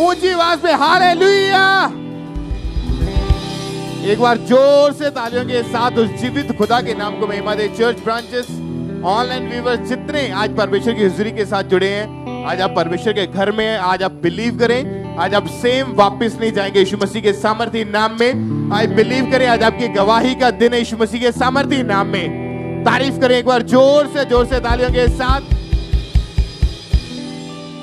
ऊंची आवाज में हालेलुया। एक बार जोर से तालियों के साथ उस जीवित खुदा के नाम को महिमा दे। चर्च ब्रांचेस, ऑनलाइन व्यूअर्स जितने आज परमेश्वर की हुजूरी के साथ जुड़े हैं, आज आप परमेश्वर के घर में हैं, आज आप बिलीव करें, आज आप सेम वापस नहीं जाएंगे यीशु मसीह के सामर्थी नाम में। आज बिलीव करें, आज आपकी गवाही का दिन है यीशु मसीह के सामर्थी नाम में। तारीफ करें एक बार जोर से तालियों के साथ।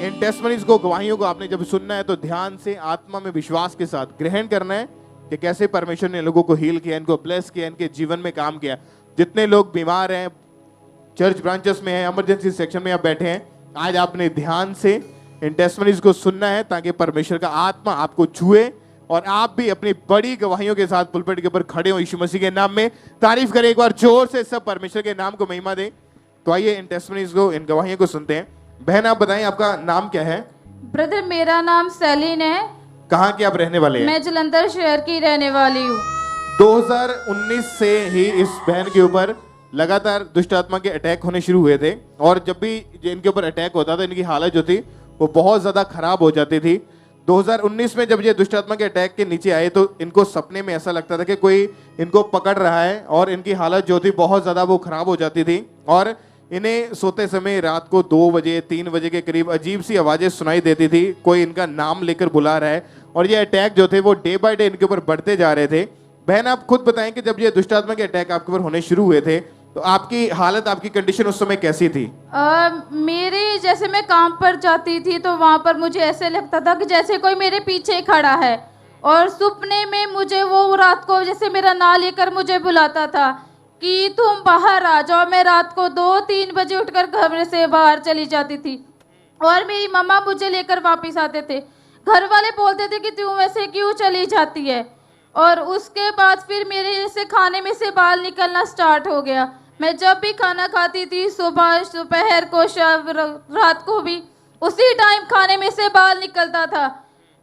इन टेस्टमनीज को, गवाहियों को आपने जब सुनना है तो ध्यान से आत्मा में विश्वास के साथ ग्रहण करना है कि कैसे परमेश्वर ने लोगों को हील किया, इनको ब्लेस किया, इनके जीवन में काम किया। जितने लोग बीमार हैं, चर्च ब्रांचेस में हैं, इमरजेंसी सेक्शन में आप बैठे हैं, आज आपने ध्यान से इन टेस्टमनीज को सुनना है ताकि परमेश्वर का आत्मा आपको छुए और आप भी अपनी बड़ी गवाहियों के साथ पुलपट के ऊपर खड़े हो यीशु मसीह के नाम में। तारीफ करें एक बार जोर से, सब परमेश्वर के नाम को महिमा दें। तो आइए इन टेस्टमनीज को, इन गवाहियों को सुनते हैं। बहन आप बताएं, आपका नाम क्या है? ब्रदर मेरा नाम सेलिन है। कहाँ की आप रहने वाले हैं? मैं जलंधर शहर की रहने वाली हूँ। 2019 से ही इस बहन के ऊपर लगातार दुष्ट आत्मा के अटैक होने शुरू हुए थे और जब भी इनके ऊपर अटैक होता था, इनकी हालत जो थी वो बहुत ज़्यादा खराब हो जाती थी। 2019 में जब ये दुष्ट आत्मा के अटैक के नीचे आए तो इनको सपने में ऐसा लगता था कि कोई इनको पकड़ रहा है और इनकी हालत जो थी बहुत ज़्यादा वो खराब हो जाती थी और इन्हें सोते समय रात को 2 बजे 3 बजे के करीब अजीब सी आवाज़ें सुनाई देती थी, कोई इनका नाम लेकर बुला रहा है और ये अटैक जो थे वो डे बाय डे इनके ऊपर बढ़ते जा रहे थे। बहन आप खुद बताएं कि जब ये दुष्ट आत्मा के अटैक आपके ऊपर होने शुरू हुए थे तो आपकी हालत, आपकी कंडीशन उस समय कैसी थी? मेरी जैसे मैं काम पर जाती थी तो वहाँ पर मुझे ऐसे लगता था कि जैसे कोई मेरे पीछे खड़ा है और सपने में मुझे वो रात को जैसे मेरा नाम लेकर मुझे बुलाता था कि तुम बाहर आ जाओ। मैं रात को 2-3 बजे उठकर घर से बाहर चली जाती थी और मेरी मम्मा मुझे लेकर वापस आते थे। घर वाले बोलते थे कि तू वैसे क्यों चली जाती है। और उसके बाद फिर मेरे से खाने में से बाल निकलना स्टार्ट हो गया। मैं जब भी खाना खाती थी, सुबह, दोपहर को, रात को भी, उसी टाइम खाने में से बाल निकलता था।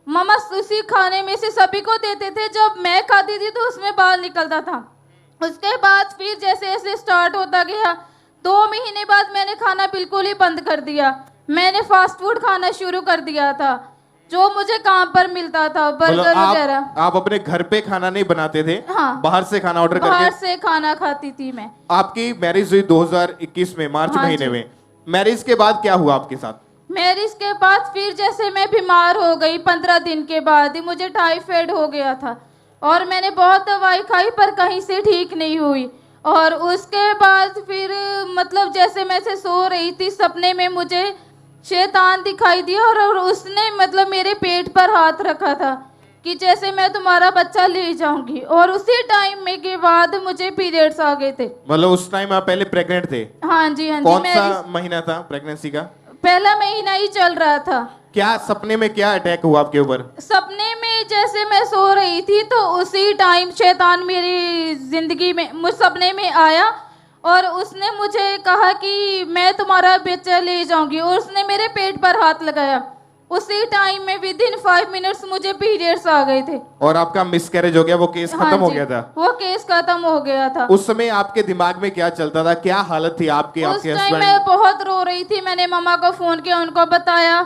मम्मा उसी खाने में से सभी को देते थे, जब मैं खाती थी तो उसमें बाल निकलता था। उसके बाद फिर जैसे जैसे स्टार्ट होता गया, 2 महीने बाद मैंने खाना बिल्कुल ही बंद कर दिया। मैंने फास्ट फूड खाना शुरू कर दिया था, जो मुझे काम पर मिलता था, बर्गर वगैरह। आप अपने घर पे खाना नहीं बनाते थे? हाँ, बाहर से खाना ऑर्डर करके? बाहर से खाना खाती थी मैं। आपकी मैरिज हुई 2021 में, मार्च महीने में। मैरिज के बाद क्या हुआ आपके साथ? मैरिज के बाद फिर जैसे मैं बीमार हो गई, 15 दिन के बाद ही मुझे टाइफाइड हो गया था और मैंने बहुत दवाई खाई पर कहीं से ठीक नहीं हुई। और उसके बाद फिर मतलब जैसे मैं से सो रही थी, सपने में मुझे शैतान दिखाई दिया और उसने मतलब मेरे पेट पर हाथ रखा था कि जैसे मैं तुम्हारा बच्चा ले जाऊंगी। और उसी टाइम में के बाद मुझे पीरियड्स आ गए थे। मतलब उस टाइम आप पहले प्रेग्नेंट थे? हाँ जी, हाँ जी। कौन सा महीना था प्रेगनेंसी का? पहला महीना ही चल रहा था। क्या सपने में क्या अटैक हुआ आपके ऊपर? सपने में जैसे मैं सो रही थी तो उसी टाइम शैतान मेरी जिंदगी में, मुझ सपने में आया और उसने मुझे कहा कि मैं तुम्हारा बच्चा ले जाऊंगी और उसने मेरे पेट पर हाथ लगाया। उसी टाइम में विदिन 5 मिनट्स मुझे पीरियड्स आ गए थे और आपका मिसकैरेज हो गया, वो केस खत्म हो गया था? वो केस खत्म हो गया था। उस समय आपके दिमाग में क्या चलता था, क्या हालत थी आपकी? उस टाइम मैं बहुत रो रही थी। मैंने मम्मा को फोन किया, उनको बताया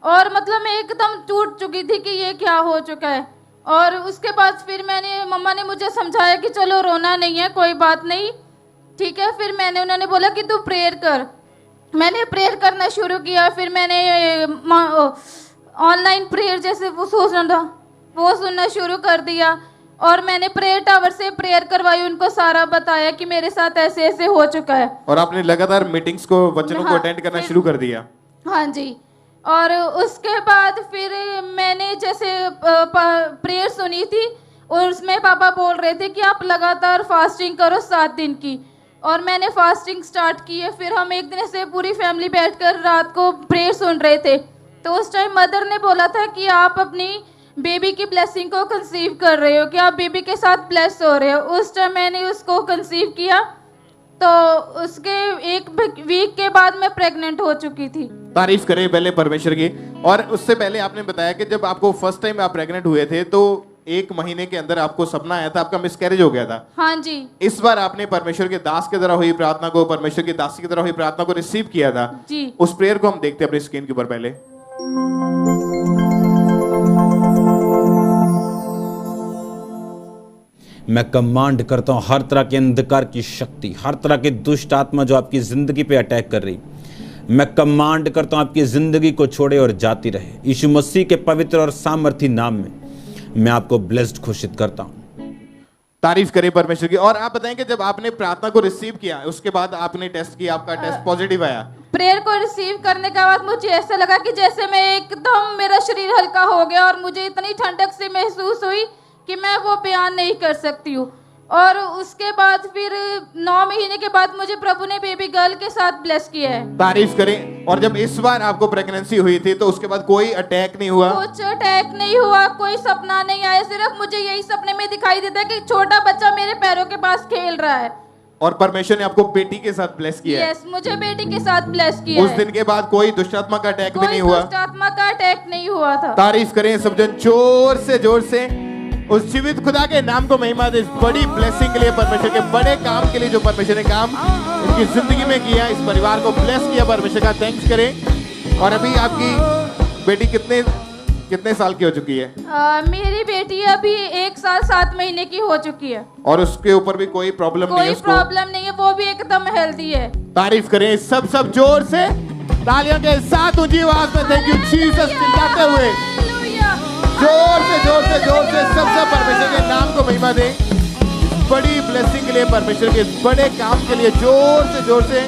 और मतलब मैं एकदम टूट चुकी थी कि ये क्या हो चुका है। और उसके बाद फिर मम्मा ने मुझे समझाया कि चलो रोना नहीं है, कोई बात नहीं, ठीक है। फिर उन्होंने बोला कि तू प्रेयर कर। मैंने प्रेयर करना शुरू किया। फिर मैंने ऑनलाइन प्रेयर जैसे वो सुनना शुरू कर दिया और मैंने प्रेयर टावर से प्रेयर करवाई, उनको सारा बताया कि मेरे साथ ऐसे ऐसे हो चुका है। और आपने लगातार मीटिंग्स को, वचनों को अटेंड करना शुरू कर दिया? हाँ जी। और उसके बाद फिर मैंने जैसे प्रेयर सुनी थी और उसमें पापा बोल रहे थे कि आप लगातार फास्टिंग करो 7 दिन की। और मैंने फास्टिंग स्टार्ट की है। फिर हम एक दिन से पूरी फैमिली बैठकर रात को प्रेयर सुन रहे थे तो उस टाइम मदर ने बोला था कि आप अपनी बेबी की ब्लेसिंग को कंसीव कर रहे हो, कि आप बेबी के साथ ब्लेस हो रहे हो। उस टाइम मैंने उसको कंसीव किया तो उसके 1 वीक के बाद मैं प्रेग्नेंट हो चुकी थी। तारीफ करें पहले परमेश्वर की। और उससे पहले आपने बताया कि जब आपको फर्स्ट टाइम आप प्रेग्नेंट हुए थे तो 1 महीने के अंदर आपको सपना आया था, आपका मिसकैरेज हो गया था। हाँ जी। इस बार आपने परमेश्वर के दास की तरह हुई प्रार्थना को, परमेश्वर की दासी की तरह हुई प्रार्थना को रिसीव किया था जी। उस प्रेयर को हम देखते हैं अपनी स्क्रीन के ऊपर। पहले मैं कमांड करता हूँ हर तरह के अंधकार की शक्ति, हर तरह के दुष्ट आत्मा जो आपकी ज़िंदगी पे अटैक कर रही, मैं कमांड करता हूँ आपकी ज़िंदगी को छोड़े और जाती रहे। यीशु मसीह के पवित्र और सामर्थी नाम में मैं आपको ब्लेस्ड घोषित करता हूँ। तारीफ करें परमेश्वर की। और आप बताएं कि जब आपने प्रार्थना को रिसीव किया उसके बाद आपने टेस्ट किया, आपका टेस्ट पॉजिटिव आया। प्रेयर को रिसीव करने के बाद मुझे ऐसा लगा कि जैसे मैं एकदम मेरा शरीर हल्का हो गया और मुझे इतनी ठंडक से महसूस हुई कि मैं वो बयान नहीं कर सकती हूँ। और उसके बाद फिर 9 महीने के बाद मुझे प्रभु ने बेबी गर्ल के साथ ब्लेस किया है। तारीफ करें। और जब इस बार आपको प्रेगनेंसी हुई थी तो उसके बाद कोई अटैक नहीं हुआ? कुछ अटैक नहीं हुआ, कोई सपना नहीं आया, सिर्फ मुझे यही सपने में दिखाई देता है कि छोटा बच्चा मेरे पैरों के पास खेल रहा है। और परमेश्वर ने आपको बेटी के साथ ब्लेस किया है। यस, मुझे बेटी के साथ ब्लेस किया उस है। दिन के बाद कोई दुष्ट आत्मा का अटैक भी नहीं कोई हुआ? दुष्ट आत्मा का अटैक नहीं हुआ था। तारीफ करें सब जन जोर से उस जीवित खुदा के नाम को महिमा दे। इस बड़ी ब्लेसिंग के लिए, परमेश्वर के बड़े काम के लिए जो परमेश्वर ने काम इनकी जिंदगी में किया, इस परिवार को ब्लेस किया, परमेश्वर का थैंक्स करें। और अभी आपकी बेटी कितने साल की हो चुकी है? मेरी बेटी अभी 1 साल 7 महीने की हो चुकी है। और उसके ऊपर भी कोई प्रॉब्लम नहीं है? कोई प्रॉब्लम नहीं है, वो भी एकदम हेल्दी है। तारीफ करें सब जोर से तालियों के साथ ऊंची आवाज में थैंक यू जीसस चिल्लाते हुए जोर से सब परमेश्वर के नाम को महिमा दें। इस बड़ी ब्लेसिंग के लिए, परमेश्वर के इस बड़े काम के लिए जोर से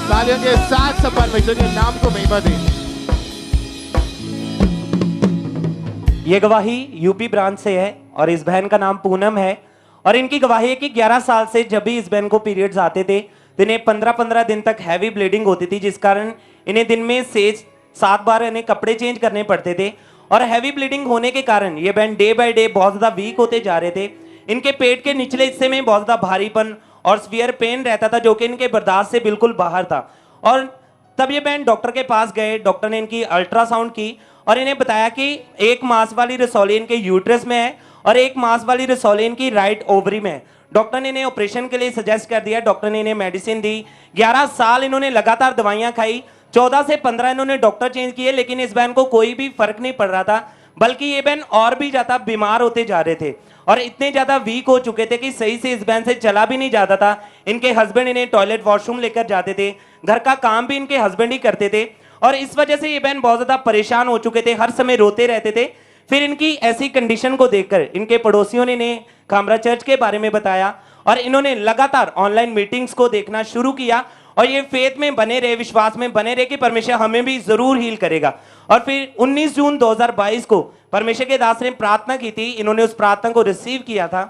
तालियों के साथ सब परमेश्वर के नाम को महिमा दें। ये गवाही यूपी ब्रांच से है और इस बहन का नाम पूनम है। और इनकी गवाही है कि 11 साल से जब भी इस बहन को पीरियड्स आते थे तो इन्हें 15-15 दिन तक हैवी ब्लीडिंग होती थी, जिस कारण इन्हें दिन में 7 बार इन्हें कपड़े चेंज करने पड़ते थे। और हैवी ब्लीडिंग होने के कारण ये बहन डे बाय डे बहुत ज़्यादा वीक होते जा रहे थे। इनके पेट के निचले हिस्से में बहुत ज़्यादा भारीपन और सीवियर पेन रहता था, जो कि इनके बर्दाश्त से बिल्कुल बाहर था। और तब ये बहन डॉक्टर के पास गए। डॉक्टर ने इनकी अल्ट्रासाउंड की और इन्हें बताया कि 1 मास वाली रसौली इनके यूट्रस में है और 1 मास वाली रसौली इनकी राइट ओवरी में है। डॉक्टर ने इन्हें ऑपरेशन के लिए सजेस्ट कर दिया। डॉक्टर ने इन्हें मेडिसिन दी। 11 साल इन्होंने लगातार दवाइयाँ खाई। 14 से 15 इन्होंने डॉक्टर चेंज किए, लेकिन इस बहन को कोई भी फर्क नहीं पड़ रहा था, बल्कि ये बहन और भी ज्यादा बीमार होते जा रहे थे और इतने ज्यादा वीक हो चुके थे कि सही से इस बहन से चला भी नहीं जाता था। इनके हस्बैंड इन्हें टॉयलेट वॉशरूम लेकर जाते थे, घर का काम भी इनके हस्बैंड ही करते थे और इस वजह से ये बहन बहुत ज्यादा परेशान हो चुके थे, हर समय रोते रहते थे। फिर इनकी ऐसी कंडीशन को देखकर इनके पड़ोसियों ने इन्हें खामरा चर्च के बारे में बताया और इन्होंने लगातार ऑनलाइन मीटिंग्स को देखना शुरू किया और ये फेथ में बने रहे, विश्वास में बने रहे कि परमेश्वर हमें भी जरूर हील करेगा। और फिर 19 जून 2022 को परमेश्वर के दास ने प्रार्थना की थी। इन्होंने उस प्रार्थना को रिसीव किया था।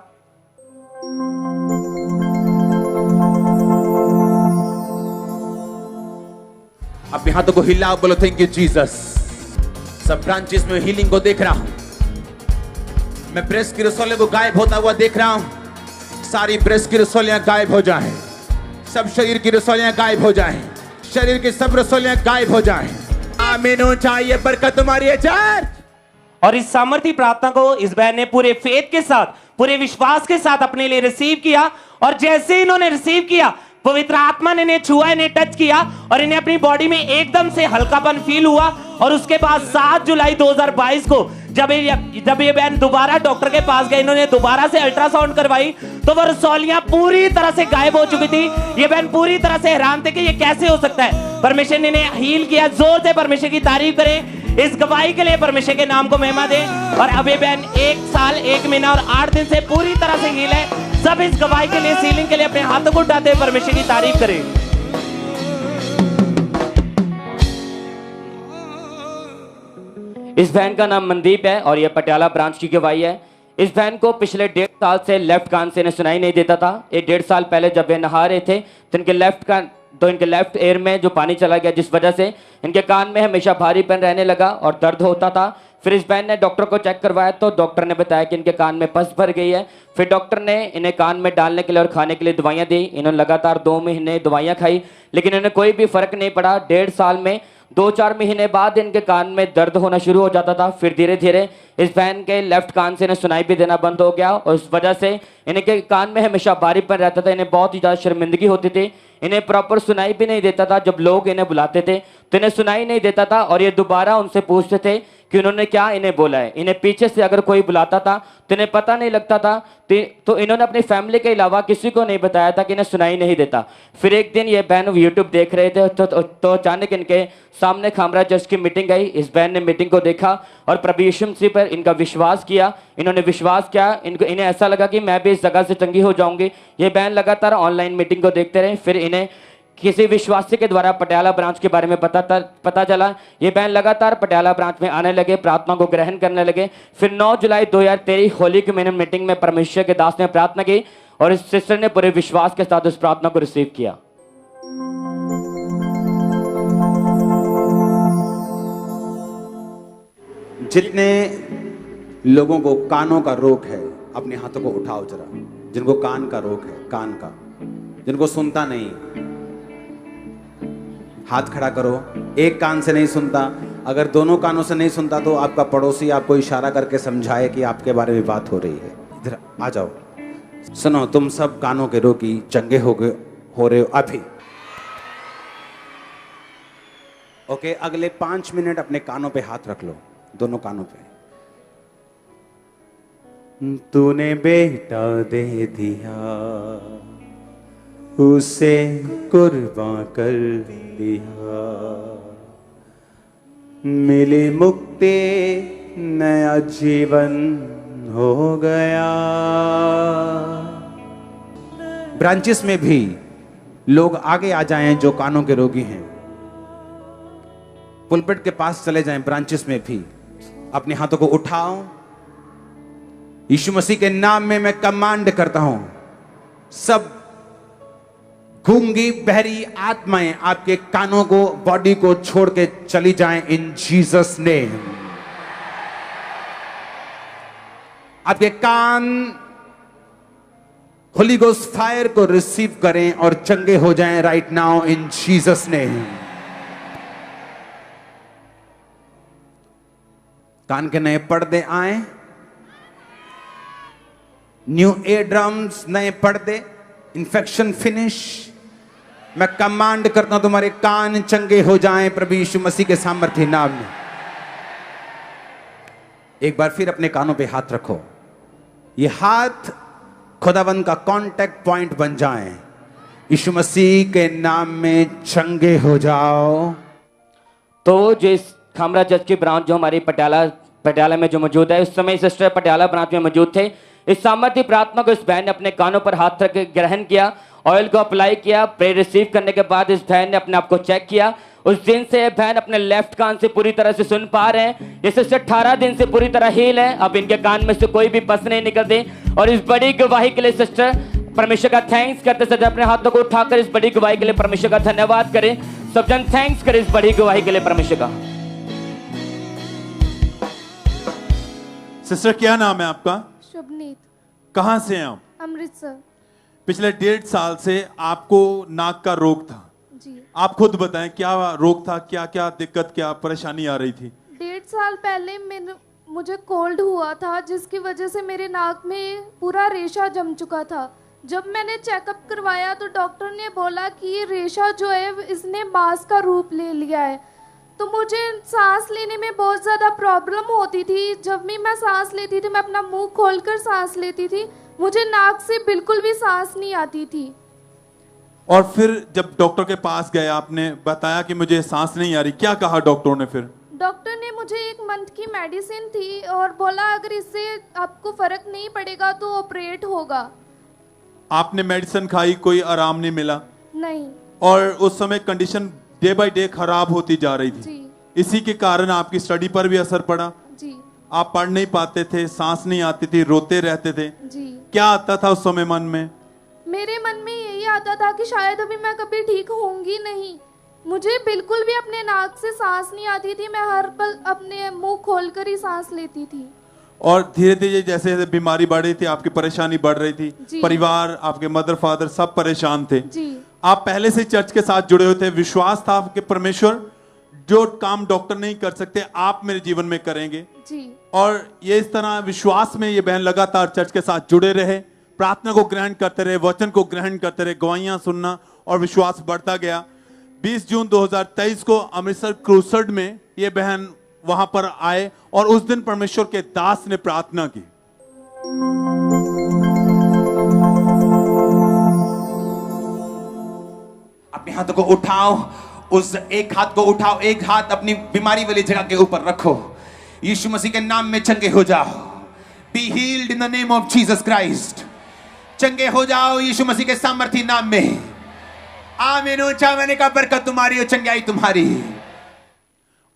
अपने हाथों को हिलाओ, बोलो थैंक यू जीसस। सब ब्रांचेस में हीलिंग को देख रहा हूं। मैं ब्रेस्ट की रसौलियों को गायब होता हुआ देख रहा हूं। सारी ब्रेस्ट की रसौलियां गायब हो जाएं, सब शरीर की रसौलियां गायब हो जाएं, शरीर की सब रसौलियां गायब हो जाएं। आमीन हो चाहिए, बरकत तुम्हारी है चर्च। और इस सामर्थी प्रार्थना को इस बहन ने पूरे फेथ के साथ, पूरे विश्वास के साथ अपने लिए रिसीव किया और जैसे इन्होंने रिसीव किया, पवित्र आत्मा ने इन्हें छुआ, इन्हें टच किया और इन्हें अपनी बॉडी में एकदम से हल्कापन फील हुआ। और उसके बाद 7 जुलाई 2022 को जब ये बहन दोबारा डॉक्टर के पास गए, इन्होंने दोबारा से अल्ट्रासाउंड करवाई तो वो रसौलियां पूरी तरह से गायब हो चुकी थी। ये बहन पूरी तरह से हैरान थे कि ये कैसे हो सकता है। परमेश्वर ने इन्हें हील किया। जोर से परमेश्वर की तारीफ करें। इस गवाही के लिए परमेश्वर के नाम को महिमा दें। और अब ये बहन 1 साल 1 महीना और 8 दिन से पूरी तरह से हील है। सब इस गवाही के लिए, सीलिंग के लिए अपने हाथों को उठाते हुए परमेश्वर की तारीफ करें। इस बहन का नाम मनदीप है और यह पटियाला ब्रांच की गवाही है। इस बहन को पिछले 1.5 साल से लेफ्ट कान से इन्हें सुनाई नहीं देता था। ये 1.5 साल पहले जब वे नहा रहे थे तो इनके लेफ्ट एयर में जो पानी चला गया, जिस वजह से इनके कान में हमेशा भारीपन रहने लगा और दर्द होता था। फिर इस बहन ने डॉक्टर को चेक करवाया तो डॉक्टर ने बताया कि इनके कान में पस भर गई है। फिर डॉक्टर ने इन्हें कान में डालने के लिए और खाने के लिए दवाइयाँ दी। इन्होंने लगातार 2 महीने दवाइयाँ खाई, लेकिन इन्हें कोई भी फर्क नहीं पड़ा। 1.5 साल में 2-4 महीने बाद इनके कान में दर्द होना शुरू हो जाता था। फिर धीरे धीरे इस बहन के लेफ्ट कान से इन्हें सुनाई भी देना बंद हो गया और उस वजह से इनके कान में हमेशा भारीपन रहता था। इन्हें बहुत ही ज़्यादा शर्मिंदगी होती थी। इन्हें प्रॉपर सुनाई भी नहीं देता था। जब लोग इन्हें बुलाते थे तो इन्हें सुनाई नहीं देता था और ये दोबारा उनसे पूछते थे कि उन्होंने क्या इन्हें बोला है। इन्हें पीछे से अगर कोई बुलाता था तो इन्हें पता नहीं लगता था, तो इन्होंने अपनी फैमिली के अलावा किसी को नहीं बताया था कि इन्हें सुनाई नहीं देता। फिर एक दिन ये बहन यूट्यूब देख रहे थे तो अचानक इनके सामने खामरा चर्च की मीटिंग आई। इस बहन ने मीटिंग को देखा और प्रभु यीशु मसीह पर इनका विश्वास किया। इन्होंने विश्वास किया, इन्हें ऐसा लगा कि मैं भी इस जगह से चंगी हो जाऊंगी। ये बहन लगातार ऑनलाइन मीटिंग को देखते रहे। फिर इन्हें किसी विश्वासी के द्वारा पटियाला ब्रांच के बारे में पता चला। ये बहन लगातार पटियाला ब्रांच में आने लगे, प्रार्थना को ग्रहण करने लगे। फिर 9 जुलाई 2023 होली कम्युनियन मीटिंग में परमेश्वर के दास ने प्रार्थना की और इस सिस्टर ने पूरे विश्वास के साथ उस प्रार्थना को रिसीव किया। जितने लोगों को कानों का रोग है अपने हाथों को उठाओ जरा। जिनको कान का रोग है, कान का, जिनको सुनता नहीं, हाथ खड़ा करो। एक कान से नहीं सुनता, अगर दोनों कानों से नहीं सुनता तो आपका पड़ोसी आपको इशारा करके समझाए कि आपके बारे में बात हो रही है। इधर आ जाओ। सुनो, तुम सब कानों के रोगी चंगे हो रहे हो अभी। ओके, अगले 5 मिनट अपने कानों पे हाथ रख लो, दोनों कानों पे। तूने बेटा दे दिया, उसे कुर्बान कर दिया, मिली मुक्ति, नया जीवन हो गया। ब्रांचेस में भी लोग आगे आ जाएं जो कानों के रोगी हैं, पुलपिट के पास चले जाएं। ब्रांचेस में भी अपने हाथों को उठाओ। यीशु मसीह के नाम में मैं कमांड करता हूं, सब गूंगी बहरी आत्माएं आपके कानों को, बॉडी को छोड़ के चली जाएं इन जीसस नेम। आपके कान होली गोस्ट फायर को रिसीव करें और चंगे हो जाएं right now in Jesus name. कान के नए पर्दे आए, न्यू एयर ड्रम्स, नए पर्दे, इन्फेक्शन फिनिश। मैं कमांड करता हूं तुम्हारे कान चंगे हो जाएं प्रभु यीशु मसीह के सामर्थ्य नाम में। एक बार फिर अपने कानों पे हाथ रखो। ये हाथ खुदावन का कांटेक्ट पॉइंट बन जाएं। यीशु मसीह के नाम में चंगे हो जाओ। तो जो इस खामरा चर्च की ब्रांच जो हमारी पटियाला में जो मौजूद है, उस समय सिस्टर पटियाला ब्रांच में मौजूद थे। इस सामर्थ्य प्रार्थना को इस बहन ने अपने कानों पर हाथ रख के ग्रहण किया, ऑयल को अप्लाई किया। प्रे रिसीव करने के बाद इस बहन ने अपने आप को चेक किया। उस दिन से ये बहन अपने लेफ्ट कान से पूरी तरह से सुन पा रहे हैं। ये सिस्टर 18 दिन से पूरी तरह हील है। अब इनके कान में से कोई भी पस नहीं निकलती। और इस बड़ी गवाही के लिए सिस्टर परमेश्वर का थैंक्स करते सजे अपने हाथों को उठाकर इस बड़ी गवाही के लिए परमेश्वर का धन्यवाद करें। सब जन थैंक्स करें इस बड़ी गवाही के लिए परमेश्वर का। सिस्टर क्या नाम है आपका? शुभनीत। कहाँ से हैं आप? अमृतसर। पिछले 1.5 साल से आपको नाक का रोग था जी। आप खुद बताएं क्या रोग था, क्या क्या दिक्कत, क्या परेशानी आ रही थी? 1.5 साल पहले मुझे कोल्ड हुआ था, जिसकी वजह से मेरे नाक में पूरा रेशा जम चुका था। जब मैंने चेकअप करवाया तो डॉक्टर ने बोला कि ये रेशा जो है इसने बांस का रूप ले लिया है। तो मुझे सांस लेने में बहुत ज़्यादा प्रॉब्लम होती थी। जब भी मैं सांस लेती थी, मैं अपना मुंह खोलकर सांस लेती थी, मुझे नाक से बिल्कुल भी सांस नहीं आती थी। और फिर जब डॉक्टर के पास गए, आपने बताया कि मुझे सांस नहीं आ रही, क्या कहा डॉक्टर ने फिर? डॉक्टर ने मुझे 1 मंथ की मेडिसिन थी और बोला अगर इससे आपको फर्क नहीं पड़ेगा तो ऑपरेट होगा। आपने मेडिसिन खाई, कोई आराम नहीं मिला? नहीं। और उस समय कंडीशन डे बाय डे खराब होती जा रही थी जी। इसी के कारण आपकी स्टडी पर भी असर पड़ा? जी। आप पढ़ नहीं पाते थे, सांस नहीं आती थी, रोते रहते थे? जी। क्या आता था उस समय मन में? मेरे मन में यही आता था कि शायद अभी मैं कभी ठीक होंगी नहीं। मुझे बिल्कुल भी अपने नाक से सांस नहीं आती थी। मैं हर पल अपने मुंह खोलकर ही सांस लेती थी। और धीरे धीरे जैसे जैसे बीमारी बढ़ रही थी, आपकी परेशानी बढ़ रही थी, जी। परिवार, आपके मदर फादर सब परेशान थे। जी। आप पहले से चर्च के साथ जुड़े हुए थे, विश्वास था कि परमेश्वर जो काम डॉक्टर नहीं कर सकते आप मेरे जीवन में करेंगे। जी। और ये इस तरह विश्वास में ये बहन लगातार चर्च के साथ जुड़े रहे, प्रार्थना को ग्रहण करते रहे, वचन को ग्रहण करते रहे, गवाहियां सुनना और विश्वास बढ़ता गया। 20 जून 2023 को अमृतसर क्रूसर्ड में ये बहन वहां पर आए और उस दिन परमेश्वर के दास ने प्रार्थना की। अपने हाथों को उठाओ, उस एक हाथ को उठाओ, एक हाथ अपनी बीमारी वाली जगह के ऊपर रखो। यीशु मसीह के नाम में चंगे हो जाओ। Be healed in the name of Jesus Christ. चंगे हो जाओ यीशु मसीह के सामर्थी नाम में। आमीन। ऊंचा मैंने कहा बरकत तुम्हारी और चंगाई तुम्हारी।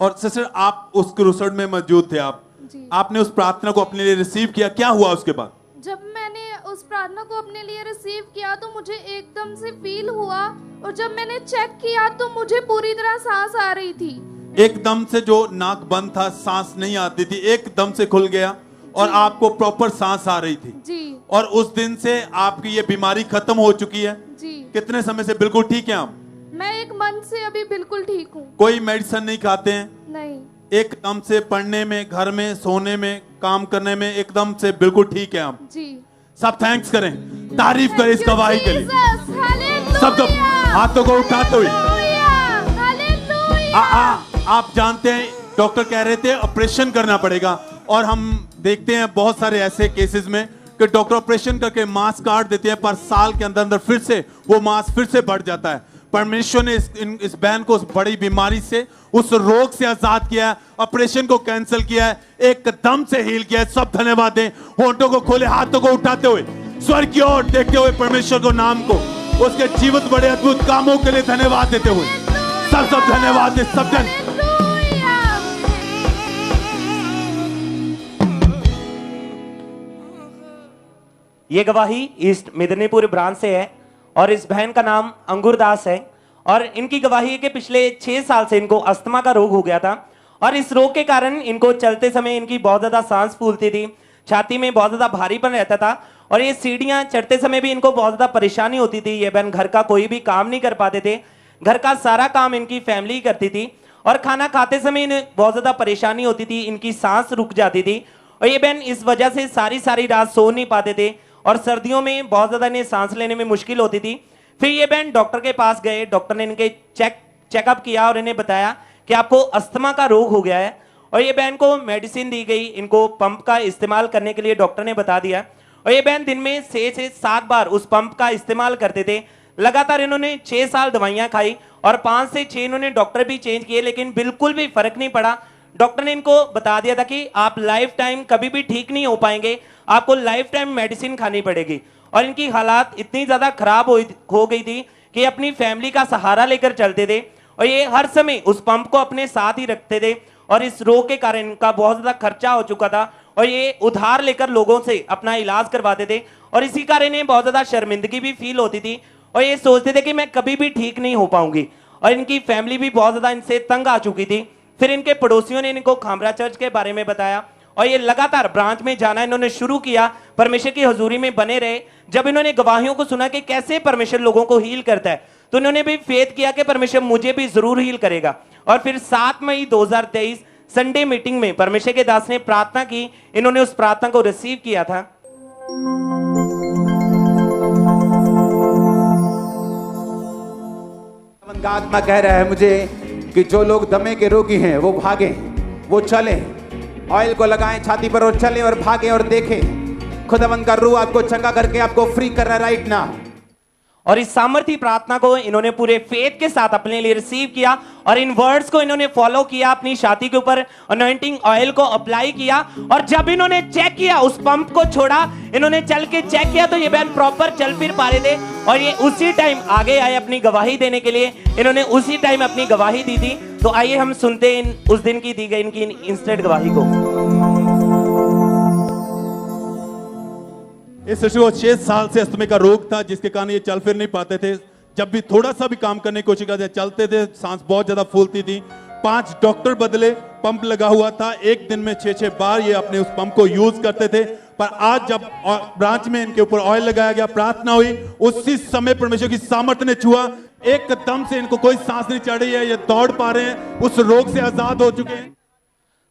और सिस्टर आप उस क्रूसेड में मौजूद थे, आपने उस प्रार्थना को अपने लिए रिसीव किया, क्या हुआ उसके बाद? जब मैंने उस प्रार्थना को अपने लिए रिसीव किया तो मुझे एकदम से फील हुआ, और जब मैंने चेक किया तो मुझे पूरी तरह सांस आ रही थी। एकदम से जो नाक बंद था, सांस नहीं आती थी, एकदम से खुल गया और आपको प्रॉपर सांस आ रही थी जी। और उस दिन से आपकी ये बीमारी खत्म हो चुकी है जी। कितने समय से बिल्कुल ठीक है आप? मैं 1 मंथ से अभी बिल्कुल ठीक हूँ। कोई मेडिसिन नहीं खाते हैं? नहीं। एकदम से पढ़ने में, घर में, सोने में, काम करने में एकदम से बिल्कुल ठीक है आप जी। सब थैंक्स करें, तारीफ करें इस गवाही के लिए। हालेलुया। सब हाथों को उठाते हुए हालेलुया। आप जानते हैं डॉक्टर कह रहे थे ऑपरेशन करना पड़ेगा, और हम देखते हैं बहुत सारे ऐसे केसेस में कि डॉक्टर ऑपरेशन करके मांस काट देते हैं, पर साल के अंदर अंदर फिर से वो मांस फिर से बढ़ जाता है। परमेश्वर ने इस बहन को उस बड़ी बीमारी से, उस रोग से आजाद किया है, ऑपरेशन को कैंसिल किया है, एकदम से हील किया है। सब धन्यवाद दें, होंठों को खोले, हाथों को उठाते हुए स्वर्ग की ओर देखते हुए परमेश्वर को, नाम को, उसके जीवित बड़े अद्भुत कामों के लिए धन्यवाद देते हुए सब धन्यवाद दें। सब जन ये गवाही ईस्ट मिदनीपुर ब्रांच से है और इस बहन का नाम अंगूर दास है। और इनकी गवाही है कि पिछले 6 साल से इनको अस्थमा का रोग हो गया था, और इस रोग के कारण इनको चलते समय इनकी बहुत ज्यादा सांस फूलती थी, छाती में बहुत ज्यादा भारीपन रहता था, और ये सीढ़ियां चढ़ते समय भी इनको बहुत ज्यादा परेशानी होती थी। ये बहन घर का कोई भी काम नहीं कर पाते थे, घर का सारा काम इनकी फैमिली ही करती थी, और खाना खाते समय इन्हें बहुत ज्यादा परेशानी होती थी, इनकी सांस रुक जाती थी, और ये बहन इस वजह से सारी रात सो नहीं पाते थे, और सर्दियों में बहुत ज्यादा इन्हें सांस लेने में मुश्किल होती थी। फिर ये बहन डॉक्टर के पास गए, डॉक्टर ने इनके चेकअप किया और इन्हें बताया कि आपको अस्थमा का रोग हो गया है, और ये बहन को मेडिसिन दी गई, इनको पंप का इस्तेमाल करने के लिए डॉक्टर ने बता दिया, और ये बहन दिन में 6 से 7 बार उस पंप का इस्तेमाल करते थे। लगातार इन्होंने 6 साल दवाइयां खाई और 5 से 6 इन्होंने डॉक्टर भी चेंज किए, लेकिन बिल्कुल भी फर्क नहीं पड़ा। डॉक्टर ने इनको बता दिया था कि आप लाइफ टाइम कभी भी ठीक नहीं हो पाएंगे, आपको लाइफ टाइम मेडिसिन खानी पड़ेगी। और इनकी हालात इतनी ज्यादा खराब हो गई थी कि अपनी फैमिली का सहारा लेकर चलते थे, और ये हर समय उस पंप को अपने साथ ही रखते थे, और इस रोग के कारण इनका बहुत ज्यादा खर्चा हो चुका था, और ये उधार लेकर लोगों से अपना इलाज करवाते थे, और इसी कारण इन्हें बहुत ज्यादा शर्मिंदगी भी फील होती थी, और ये सोचते थे कि मैं कभी भी ठीक नहीं हो पाऊंगी, और इनकी फैमिली भी बहुत ज्यादा इनसे तंग आ चुकी थी। फिर इनके पड़ोसियों ने इनको खामरा चर्च के बारे में बताया, और ये लगातार ब्रांच में जाना इन्होंने शुरू किया, परमेश्वर की हजूरी में बने रहे। जब इन्होंने गवाहियों को सुना कि कैसे परमेश्वर लोगों को हील करता है, तो इन्होंने भी फेथ किया कि परमेश्वर मुझे भी जरूर हील करेगा। और फिर 7 मई 2023 संडे मीटिंग में परमेश्वर के दास ने प्रार्थना की, इन्होंने उस प्रार्थना को रिसीव किया था। आत्मा कह रहा है मुझे कि जो लोग दमे के रोगी हैं वो भागे, वो चले, ऑयल को लगाएं छाती पर और चले और भागे और देखें खुदावंद का रूह आपको चंगा करके आपको फ्री कर रहा है राइट नाउ। और इस सामर्थी प्रार्थना को इन्होंने पूरे फेथ के साथ अपने लिए रिसीव किया, और इन वर्ड्स को इन्होंने फॉलो किया, अपनी छाती के ऊपर अनॉइंटिंग ऑयल को अप्लाई किया, और जब इन्होंने चेक किया, उस पंप को छोड़ा, इन्होंने चल के चेक किया, तो ये बहन प्रॉपर चल फिर पा रहे थे, और ये उसी टाइम आगे आए अपनी गवाही देने के लिए, इन्होंने उसी टाइम अपनी गवाही दी थी। तो आइए हम सुनते हैं उस दिन की दी गई इनकी इंस्टेंट गवाही को। इस शिशु को 6 साल से अस्थमा का रोग था, जिसके कारण ये चल फिर नहीं पाते थे। जब भी थोड़ा सा भी काम करने की कोशिश करते चलते थे, सांस बहुत ज्यादा फूलती थी। 5 डॉक्टर बदले, पंप लगा हुआ था, एक दिन में 6 बार ये अपने उस पंप को यूज करते थे। पर आज जब ब्रांच में इनके ऊपर ऑयल लगाया गया, प्रार्थना हुई, उसी समय परमेश्वर की सामर्थ्य ने छुआ, एकदम से इनको कोई सांस नहीं चढ़ रही है, ये दौड़ पा रहे हैं, उस रोग से आजाद हो चुके हैं।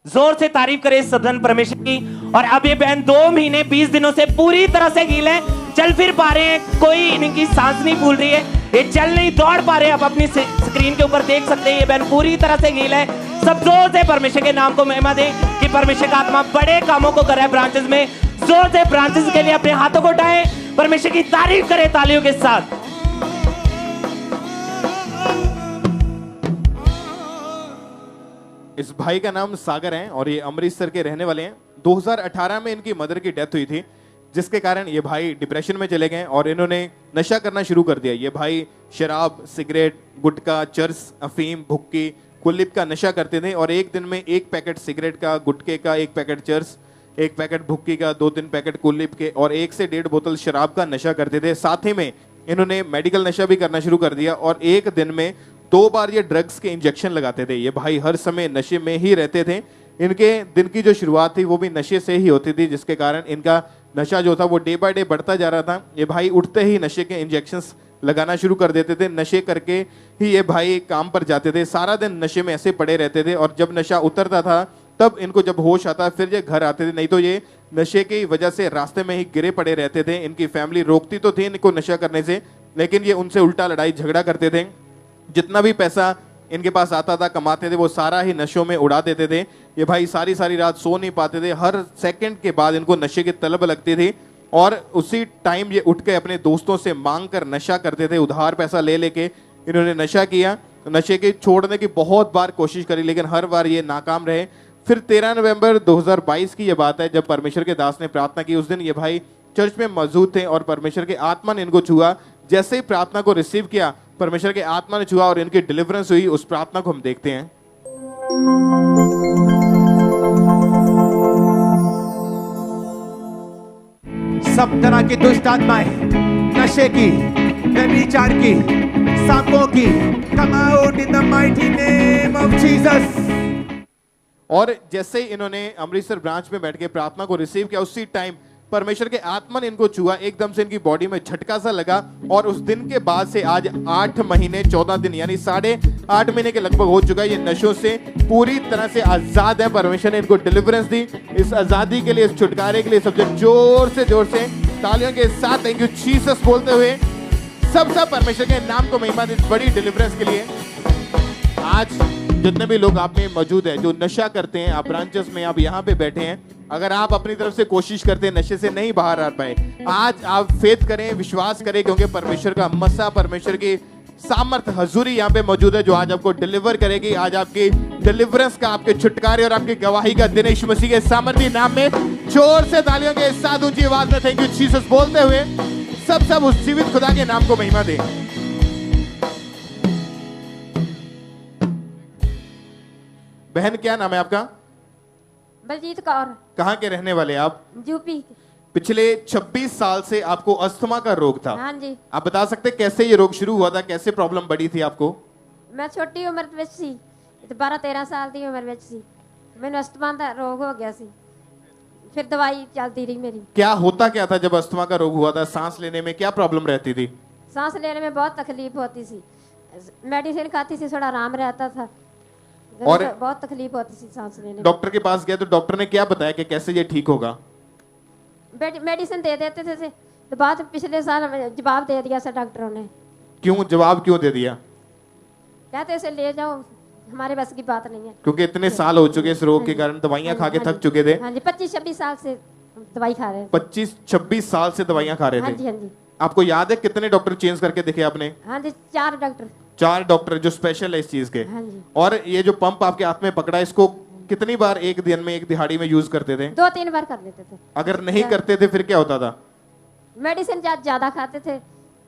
जोर से तारीफ करें सदन परमेश्वर की। और अब ये बहन 2 महीने 20 दिनों से पूरी तरह से हील है, चल फिर पा रहे हैं, कोई इनकी सांस नहीं फूल रही है, ये चल नहीं दौड़ पा रहे हैं। आप अपनी स्क्रीन के ऊपर देख सकते हैं, ये बहन पूरी तरह से हील है, सब जोर से परमेश्वर के नाम को महिमा दें कि परमेश्वर का आत्मा बड़े कामों को कर रहा है ब्रांचेस में। जोर से ब्रांचेस के लिए अपने हाथों को उठाएं, परमेश्वर की तारीफ करें तालियों के साथ। इस भाई का नाम सागर है और ये अमृतसर के रहने वाले हैं। 2018 में इनकी मदर की डेथ हुई थी, जिसके कारण ये भाई डिप्रेशन में चले गए और इन्होंने नशा करना शुरू कर दिया। ये भाई शराब, सिगरेट, गुटखा, चर्स, अफीम, भुक्की, कुलिप का नशा करते थे और एक दिन में 1 पैकेट सिगरेट का, गुटखे का, 1 पैकेट चर्स, 1 पैकेट भुक्की का, 2-3 पैकेट कुलिप के और 1 से 1.5 बोतल शराब का नशा करते थे। साथ ही में इन्होंने मेडिकल नशा भी करना शुरू कर दिया और एक दिन में 2 बार ये ड्रग्स के इंजेक्शन लगाते थे। ये भाई हर समय नशे में ही रहते थे। इनके दिन की जो शुरुआत थी वो भी नशे से ही होती थी, जिसके कारण इनका नशा जो था वो डे बाय डे बढ़ता जा रहा था। ये भाई उठते ही नशे के इंजेक्शंस लगाना शुरू कर देते थे। नशे करके ही ये भाई काम पर जाते थे, सारा दिन नशे में ऐसे पड़े रहते थे और जब नशा उतरता था तब इनको जब होश आता फिर ये घर आते थे, नहीं तो ये नशे की वजह से रास्ते में ही गिरे पड़े रहते थे। इनकी फैमिली रोकती तो थी इनको नशा करने से, लेकिन ये उनसे उल्टा लड़ाई झगड़ा करते थे। जितना भी पैसा इनके पास आता था, कमाते थे, वो सारा ही नशों में उड़ा देते थे। ये भाई सारी सारी रात सो नहीं पाते थे, हर सेकंड के बाद इनको नशे की तलब लगती थी और उसी टाइम ये उठ के अपने दोस्तों से मांग कर नशा करते थे। उधार पैसा ले लेके इन्होंने नशा किया। नशे के छोड़ने की बहुत बार कोशिश करी, लेकिन हर बार ये नाकाम रहे। फिर 13 नवंबर 2022 की ये बात है, जब परमेश्वर के दास ने प्रार्थना की। उस दिन ये भाई चर्च में मौजूद थे और परमेश्वर के आत्मा ने इनको छुआ। जैसे ही प्रार्थना को रिसीव किया, परमेश्वर के आत्मा ने छुआ और इनकी डिलीवरेंस हुई। उस प्रार्थना को हम देखते हैं। सब तरह की दुष्ट आत्माएं, नशे की, व्यभिचार की, सांपों की, come out in the mighty name of Jesus। और जैसे ही इन्होंने अमृतसर ब्रांच में बैठ के प्रार्थना को रिसीव किया, उसी टाइम परमेश्वर के आत्मा ने इनको छुआ। एकदम से इनकी बॉडी में झटका सा लगा और उस दिन के बाद से आज 8 महीने 14 दिन यानी 8.5 महीने के लगभग हो चुका है। ये नशों से पूरी तरह से आजाद है। परमेश्वर ने इनको डिलीवरेंस दी। इस आजादी के लिए, इस छुटकारे के लिए सबसे जोर से तालियों के साथ थैंक यू जीसस बोलते हुए सब परमेश्वर के नाम को महिमा दी बड़ी डिलीवरेंस के लिए। आज जितने भी लोग आप में मौजूद हैं जो नशा करते हैं, आप ब्रांचेस में, आप यहाँ पे बैठे हैं, अगर आप अपनी तरफ से कोशिश करते हैं, नशे से नहीं बाहर आ पाए, आज आप फेथ करें, विश्वास करें, क्योंकि परमेश्वर का मसा, परमेश्वर की सामर्थ, हजूरी यहाँ पे मौजूद है जो आज आपको डिलीवर करेगी। आज आपकी डिलीवरेंस का, आपके छुटकारे और आपकी गवाही का दिन यीशु मसीह के सामर्थी नाम में जोर से तालियों के साथ ऊंची आवाज में थैंक यू जीसस बोलते हुए सब उस जीवित खुदा के नाम को महिमा दें। बहन क्या नाम है आपका? बलजीत कौर। कहाँ के रहने वाले आप? यूपी। पिछले 26 साल से आपको अस्थमा का रोग था। हाँ जी। आप बता सकते कैसे ये रोग शुरू हुआ था, कैसे प्रॉब्लम बढ़ी थी आपको? मैं छोटी उम्र ਵਿੱਚ ਸੀ, 12-13 ਸਾਲ ਦੀ ਉਮਰ ਵਿੱਚ ਸੀ, ਮੈਨੂੰ ਅਸਥਮਾ ਦਾ ਰੋਗ ਹੋ ਗਿਆ ਸੀ। फिर दवाई चलती रही मेरी। क्या होता क्या था जब अस्थमा का रोग हुआ था? सांस लेने में क्या प्रॉब्लम रहती थी? सांस लेने में बहुत तकलीफ होती थी, मेडिसिन खाती थी, थोड़ा आराम रहता था, और बहुत तकलीफ होती थी सांस लेने में। डॉक्टर के पास गया तो डॉक्टर ने क्या बताया कि कैसे ये ठीक होगा? मेडिसिन दे देते थे तो बाद पिछले साल जवाब दे दिया सर डॉक्टरों ने। क्यों जवाब क्यों दे दिया? कहते इसे ले जाओ, हमारे बस की बात नहीं है, क्योंकि इतने साल हो चुके इस रोग के कारण, दवाइयां खा के थक चुके थे। हाँ जी, 25-26 साल से दवाई खा रहे थे। 25-26 साल से दवाइयां खा रहे थे। हाँ जी, हाँ जी। आपको याद है कितने डॉक्टर चेंज करके देखे आपने? हाँ जी, 4 डॉक्टर। 4 डॉक्टर जो स्पेशल है इस चीज के। हाँ जी। और ये जो पंप आपके हाथ में पकड़ा, इसको कितनी बार एक दिन में, एक दिहाड़ी में यूज करते थे? 2-3 बार कर लेते थे। अगर नहीं करते थे फिर क्या होता था? मेडिसिन ज्यादा खाते थे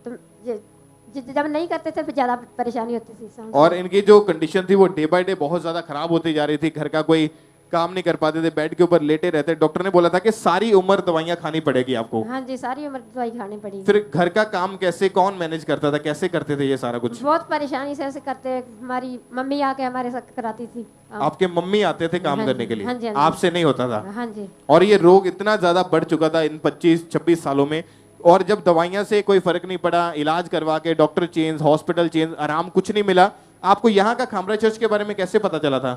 तो जब नहीं करते थे फिर ज्यादा परेशानी होती थी। और इनकी जो कंडीशन थी वो डे बाय डे बहुत ज्यादा खराब होती जा रही थी। घर का कोई काम नहीं कर पाते थे, बेड के ऊपर लेटे रहते। डॉक्टर ने बोला था कि सारी उम्र दवाइयां खानी पड़ेगी आपको। हाँ जी, सारी उम्र दवाई खानी पड़ी। फिर घर का काम कैसे, कौन मैनेज करता था, कैसे करते थे ये सारा कुछ? बहुत परेशानी से ऐसे करते। हमारी मम्मी आके हमारे साथ कराती थी। आपके मम्मी आते थे काम करने के लिए? हाँ जी, हाँ जी। आपसे नहीं होता था? हाँ जी। और ये रोग इतना ज्यादा बढ़ चुका था इन 25-26 सालों में, और जब दवाइयां से कोई फर्क नहीं पड़ा, इलाज करवा के डॉक्टर चेंज, हॉस्पिटल चेंज, आराम कुछ नहीं मिला। आपको यहाँ का खामरा चर्च के बारे में कैसे पता चला था?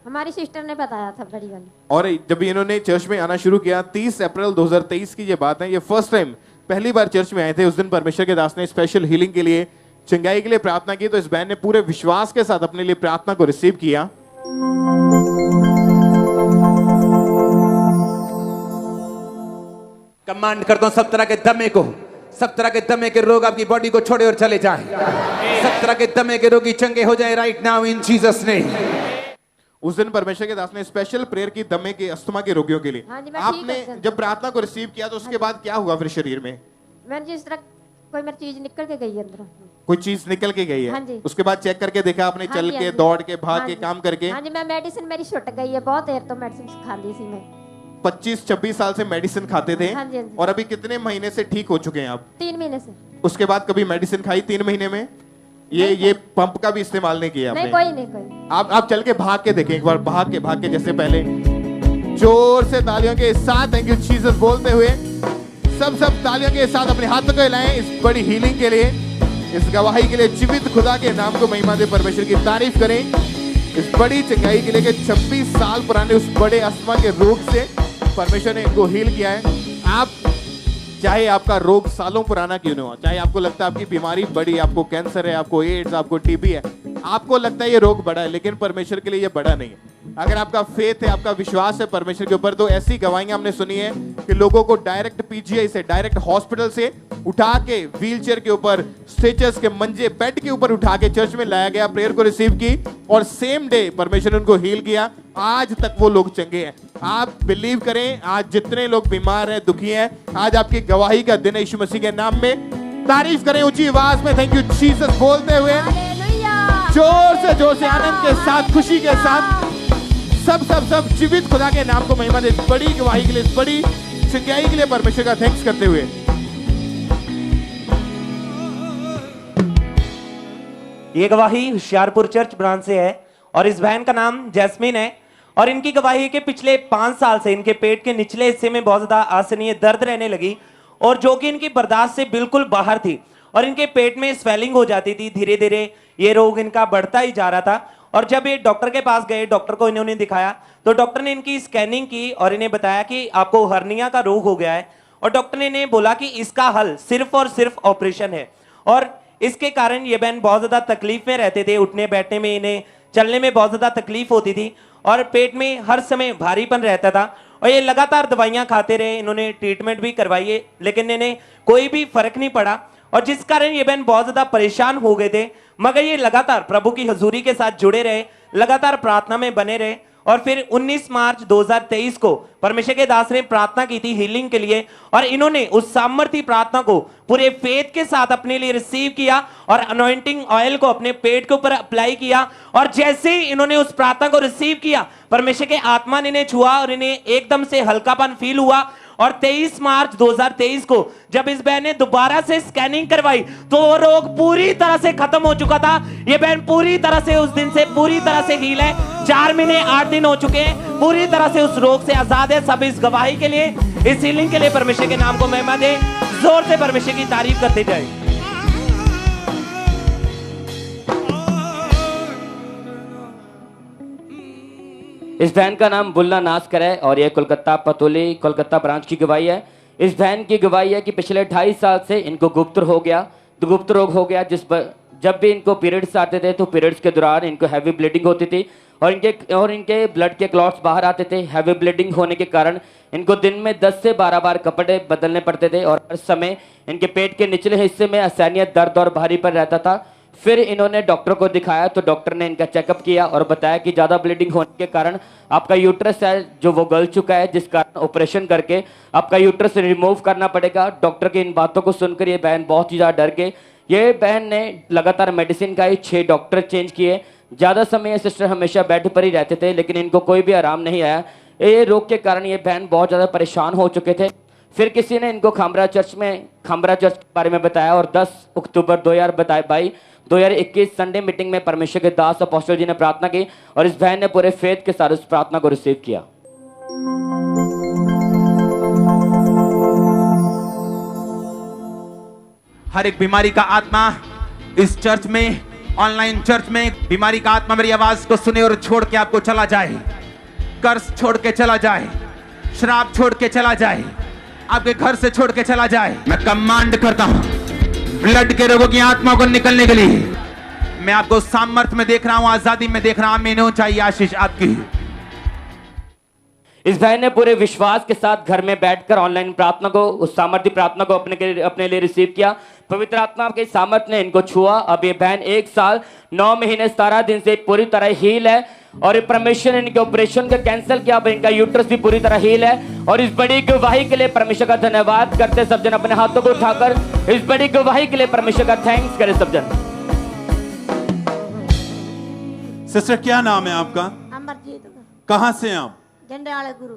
हमारी सिस्टर ने बताया था, बड़ी वाली। और जब इन्होंने चर्च में आना शुरू किया, 30 अप्रैल 2023 की ये बात है, ये फर्स्ट टाइम पहली बार चर्च में आए थे। उस दिन परमेश्वर के दास ने स्पेशल हीलिंग के लिए, चंगाई के लिए प्रार्थना की। तो इस बहन ने पूरे विश्वास के साथ अपने लिए प्रार्थना को रिसीव किया। कमांड करता हूं सब तरह के दमे को, सब तरह के दमे के रोग आपकी बॉडी को छोड़े और चले जाएं। सब तरह के दमे के रोगी चंगे हो जाए right now in Jesus name. उस दिन परमेश्वर के दास ने स्पेशल प्रेयर की दमे के अस्थमा के रोगियों के लिए। हाँ जी, मैं ठीक आपने हूँ। जब प्रार्थना को रिसीव किया तो उसके बाद क्या हुआ फिर शरीर में? मैंने जिस तरह कोई मेरी चीज निकल के गई है अंदर। कोई चीज निकल के गई हाँ है? जी। उसके बाद चेक करके देखा आपने, हाँ चल जी, के हाँ जी। दौड़ के भाग हाँ के जी। काम करके? हाँ जी, मैं मेडिसिन मेरी छुट गई है, बहुत देर तो मेडिसिन खाती थी मैं। 25-26 साल से मेडिसिन खाते थे हाँ जी, हाँ जी। और अभी कितने महीने से ठीक हो चुके हैं आप? 3 महीने से। उसके बाद कभी मेडिसिन खाई 3 महीने में? ये पंप का भी इस्तेमाल नहीं किया नहीं, आपने? कोई नहीं, कोई। आप चल के भाग के देखें एक बार, भाग के जैसे पहले जोर से तालियों के साथ थैंक यू जीसस बोलते हुए सब तालियों के साथ अपने हाथों को हिलाएं इस बड़ी हीलिंग के लिए, इस गवाही के लिए। जीवित खुदा के नाम को महिमा दे, परमेश्वर की तारीफ करें इस बड़ी चंगाई के लिए कि 26 साल पुराने उस बड़े अस्थमा के रोग से परमेश्वर ने इनको हील किया है। आप चाहे आपका रोग सालों पुराना क्यों न हो, चाहे आपको लगता है आपकी बीमारी बड़ी, आपको कैंसर है, आपको एड्स, आपको टीबी है, आपको लगता है ये रोग बड़ा है, लेकिन परमेश्वर के लिए ये बड़ा नहीं है। अगर आपका फेथ है, आपका विश्वास है परमेश्वर के ऊपर, तो ऐसी गवाहियां हमने सुनी है कि लोगों को डायरेक्ट पीजीआई से, डायरेक्ट हॉस्पिटल से उठा के व्हीलचेयर के ऊपर, स्ट्रेचर्स के मंजे, बेड के ऊपर उठा के चर्च में लाया गया, प्रेयर को रिसीव की और सेम डे परमेश्वर ने उनको हील किया। आज तक वो लोग चंगे हैं। आप बिलीव करें, आज जितने लोग बीमार हैं, दुखी हैं, आज आपकी गवाही का दिन है यीशु मसीह के नाम में। तारीफ करें ऊंची आवाज में थैंक यू जीसस बोलते हुए, हालेलुया। जोर से आनंद के साथ, खुशी के साथ सब जीवित खुदा के नाम को महिमा दे, इस बड़ी गवाही के लिए, इस बड़ी चंगाई के लिए परमेश्वर का थैंक्स करते हुए। ये गवाही होशियारपुर चर्च ब्रांच से है और इस बहन का नाम जैस्मिन है और इनकी गवाही है कि पिछले 5 साल से इनके पेट के निचले हिस्से में बहुत ज्यादा असहनीय दर्द रहने लगी और जो कि इनकी बर्दाश्त से बिल्कुल बाहर थी और इनके पेट में स्वेलिंग हो जाती थी। धीरे धीरे ये रोग इनका बढ़ता ही जा रहा था और जब ये डॉक्टर के पास गए, डॉक्टर को इन्होंने दिखाया तो डॉक्टर ने इनकी स्कैनिंग की और इन्हें बताया कि आपको हर्निया का रोग हो गया है और डॉक्टर ने इन्हें बोला कि इसका हल सिर्फ और सिर्फ ऑपरेशन है। और इसके कारण ये बहन बहुत ज्यादा तकलीफ में रहते थे, उठने बैठने में, इन्हें चलने में बहुत ज्यादा तकलीफ होती थी और पेट में हर समय भारीपन रहता था और ये लगातार दवाइयां खाते रहे। इन्होंने ट्रीटमेंट भी करवाई है लेकिन इन्हें कोई भी फर्क नहीं पड़ा और जिस कारण ये बहन बहुत ज्यादा परेशान हो गए थे। मगर ये लगातार प्रभु की हजूरी के साथ जुड़े रहे, लगातार प्रार्थना में बने रहे और फिर 19 मार्च 2023 को परमेश्वर के दास ने प्रार्थना की थी हीलिंग के लिए और इन्होंने उस सामर्थी प्रार्थना को पूरे फेथ के साथ अपने लिए रिसीव किया और अनॉइंटिंग ऑयल को अपने पेट के ऊपर अप्लाई किया और जैसे ही इन्होंने उस प्रार्थना को रिसीव किया, परमेश्वर के आत्मा ने इन्हें छुआ और इन्हें एकदम से हल्कापन फील हुआ। और 23 मार्च 2023 को जब इस बहन ने दोबारा से स्कैनिंग करवाई तो वो रोग पूरी तरह से खत्म हो चुका था। ये बहन पूरी तरह से उस दिन से पूरी तरह से हील है। 4 महीने 8 दिन हो चुके हैं, पूरी तरह से उस रोग से आजाद है। सब इस गवाही के लिए, इस हीलिंग के लिए परमेश्वर के नाम को महिमा दे, जोर से परमेश्वर की तारीफ करते जाए। इस बहन का नाम बुल्ला नास्कर है और ये कोलकाता पतोली कोलकाता ब्रांच की गवाही है। इस बहन की गवाही है कि पिछले 2.5 साल से इनको गुप्त हो गया, तो गुप्त रोग हो गया। जब भी इनको पीरियड्स आते थे तो पीरियड्स के दौरान इनको हैवी ब्लीडिंग होती थी और इनके ब्लड के क्लॉट्स बाहर आते थे। हैवी ब्लीडिंग होने के कारण इनको दिन में 10 से 12 बार कपड़े बदलने पड़ते थे और हर समय इनके पेट के निचले हिस्से में असहनीय दर्द और भारीपन रहता था। फिर इन्होंने डॉक्टर को दिखाया तो डॉक्टर ने इनका चेकअप किया और बताया कि ज़्यादा ब्लीडिंग होने के कारण आपका यूट्रस है जो वो गल चुका है, जिस कारण ऑपरेशन करके आपका यूट्रस रिमूव करना पड़ेगा। डॉक्टर की इन बातों को सुनकर ये बहन बहुत ही ज़्यादा डर गई। ये बहन ने लगातार मेडिसिन का ही 6 डॉक्टर चेंज किए। ज़्यादा समय ये सिस्टर हमेशा बेड पर ही रहते थे लेकिन इनको कोई भी आराम नहीं आया। ये रोग के कारण ये बहन बहुत ज़्यादा परेशान हो चुके थे। फिर किसी ने इनको खामरा चर्च के बारे में बताया और 10 अक्टूबर 2021 संडे मीटिंग में परमेश्वर के दास अपोस्टल जी ने प्रार्थना की और इस बहन ने पूरे फेथ के साथ उस प्रार्थना को रिसीव किया। हर एक बीमारी का आत्मा इस चर्च में, ऑनलाइन चर्च में, बीमारी का आत्मा मेरी आवाज को सुने और छोड़ के आपको चला जाए। कर्ज छोड़ के चला जाए, शराब छोड़ के चला जाए, आपके घर से छोड़ के चला जाए। मैं कमांड करता हूं ब्लड के रोगों की आत्मा को निकलने के लिए। मैं आपको सामर्थ्य में देख रहा हूं, आजादी में देख रहा हूं। मैंने चाहिए आशीष आपकी। इस बहन ने पूरे विश्वास के साथ घर में बैठकर ऑनलाइन प्रार्थना को, उस सामर्थ्य प्रार्थना को अपने लिए रिसीव किया। पवित्र आत्मा के सामर्थ्य ने इनको छुआ। अब ये बहन 1 साल 9 महीने 17 दिन से पूरी तरह हील है और ये परमेश्वर ने इनके ऑपरेशन को कैंसिल किया। अब इनका यूट्रस भी पूरी तरह हील है और इस बड़ी गवाही के लिए परमेश्वर का धन्यवाद करते सब जन अपने हाथों को उठाकर इस बड़ी गवाही के लिए परमेश्वर का थैंक्स करें सब जन। सिस्टर क्या नाम है आपका? अमरजीत कहाँ से हैं आप? जंडियाले गुरु।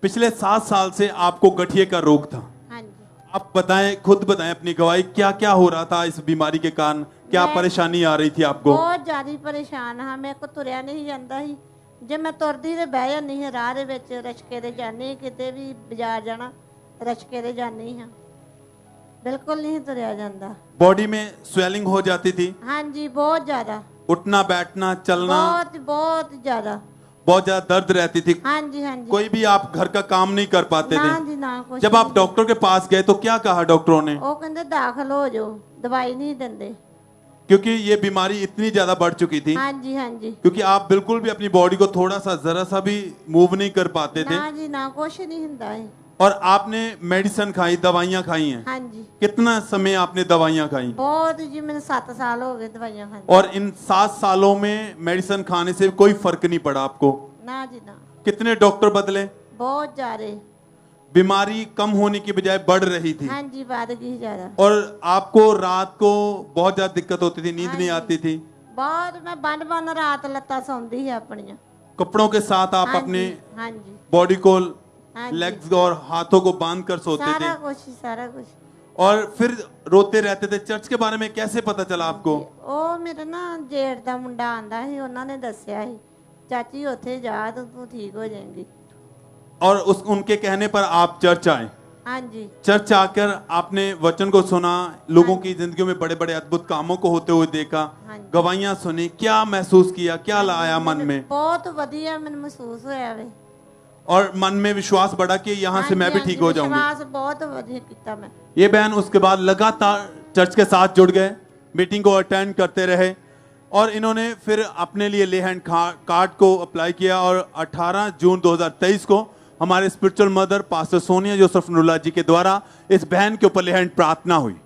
पिछले 7 साल से आपको गठिए का रोग था। हाँ जी। आप बताएं, खुद बताएं अपनी गवाही, क्या क्या हो रहा था इस बीमारी के कारण? क्या परेशानी आ रही थी आपको? बहुत ज्यादा परेशान हाँ। मेरे को तुरया नहीं जाता ही। जे मैं तुरदी ते बह जानी है राह दे विच, रचके दे जानी, किते भी बाजार जाना रचके दे जानी हाँ। बिल्कुल नहीं तुरया जाता। बॉडी में स्वेलिंग हो जाती थी? हाँ जी, बहुत ज्यादा। उठना बैठना चलना? बहुत ज्यादा। बहुत ज्यादा दर्द रहती थी? हाँ जी, हाँ जी। कोई भी आप घर का काम नहीं कर पाते ना थे? जी ना। कुछ जब आप डॉक्टर के पास गए तो क्या कहा डॉक्टरों ने? वो कहते दाखिल हो जाओ, दवाई नहीं देंगे क्योंकि ये बीमारी इतनी ज्यादा बढ़ चुकी थी। हाँ जी, हाँ जी। क्योंकि आप बिल्कुल भी अपनी बॉडी को थोड़ा सा जरा सा भी मूव नहीं कर पाते थे। ना जी ना, कुछ नहीं होता है। और आपने मेडिसिन खाई, दवाइयाँ खाई हैं? हाँ जी। कितना समय आपने दवाइयाँ खाई? बहुत जी, मैंने 7 साल हो गए दवाइयाँ खाने। और इन 7 सालों में मेडिसिन खाने से कोई फर्क नहीं पड़ा आपको? ना जी ना। कितने डॉक्टर बदले? बहुत ज्यादा। बीमारी कम होने की बजाय बढ़ रही थी। हाँ जी, बढ़ गई ज्यादा। और आपको रात को बहुत ज्यादा दिक्कत होती थी, नींद हाँ नहीं जी। आती थी? बहुत। मैं बन रात लत्ता सौंदी है अपनी। कपड़ों के साथ आप हाँ अपने जी, हाँ जी। बॉडी को, हाँ जी। लेग्स और हाथों को बांध कर सोते थे? सारा कुछ ही, सारा कुछ। और फिर रोते रहते थे। चर्च के बारे में कैसे पता चला आपको? ਉਹ ਮੇਰੇ ਨਾ ਜੇਠ ਦਾ ਮੁੰਡਾ ਆਂਦਾ ਸੀ, ਉਹਨਾਂ ਨੇ ਦੱਸਿਆ ਸੀ ਚਾਚੀ ਉੱਥੇ ਜਾ ਤਾਂ ਤੂੰ ਠੀਕ ਹੋ ਜਾਏਂਗੀ। और उनके कहने पर आप चर्च आए? हाँ जी। चर्च आकर आपने वचन को सुना, लोगों की जिंदगियों में बड़े बड़े अद्भुत कामों को होते हुए देखा, हाँ जी। गवाहियां सुनी, क्या महसूस किया, क्या लाया मन में? बहुत ਵਧੀਆ ਮੈਨੂੰ ਮਹਿਸੂਸ ਹੋਇਆ ਵੇ। और मन में विश्वास बढ़ा कि यहाँ से मैं भी ठीक हो जाऊंगी। विश्वास बहुत ਵਧੀਆ ਕੀਤਾ मैं। ये बहन उसके बाद लगातार चर्च के साथ जुड़ गए, मीटिंग को अटेंड करते रहे और इन्होंने फिर अपने लिए ले हैंड कार्ड को अप्लाई किया और 18 जून 2023 को हमारे spiritual mother pastor Sonia Joseph Nulla ji के द्वारा इस बहन के ऊपर ले हैंड प्रार्थना हुई।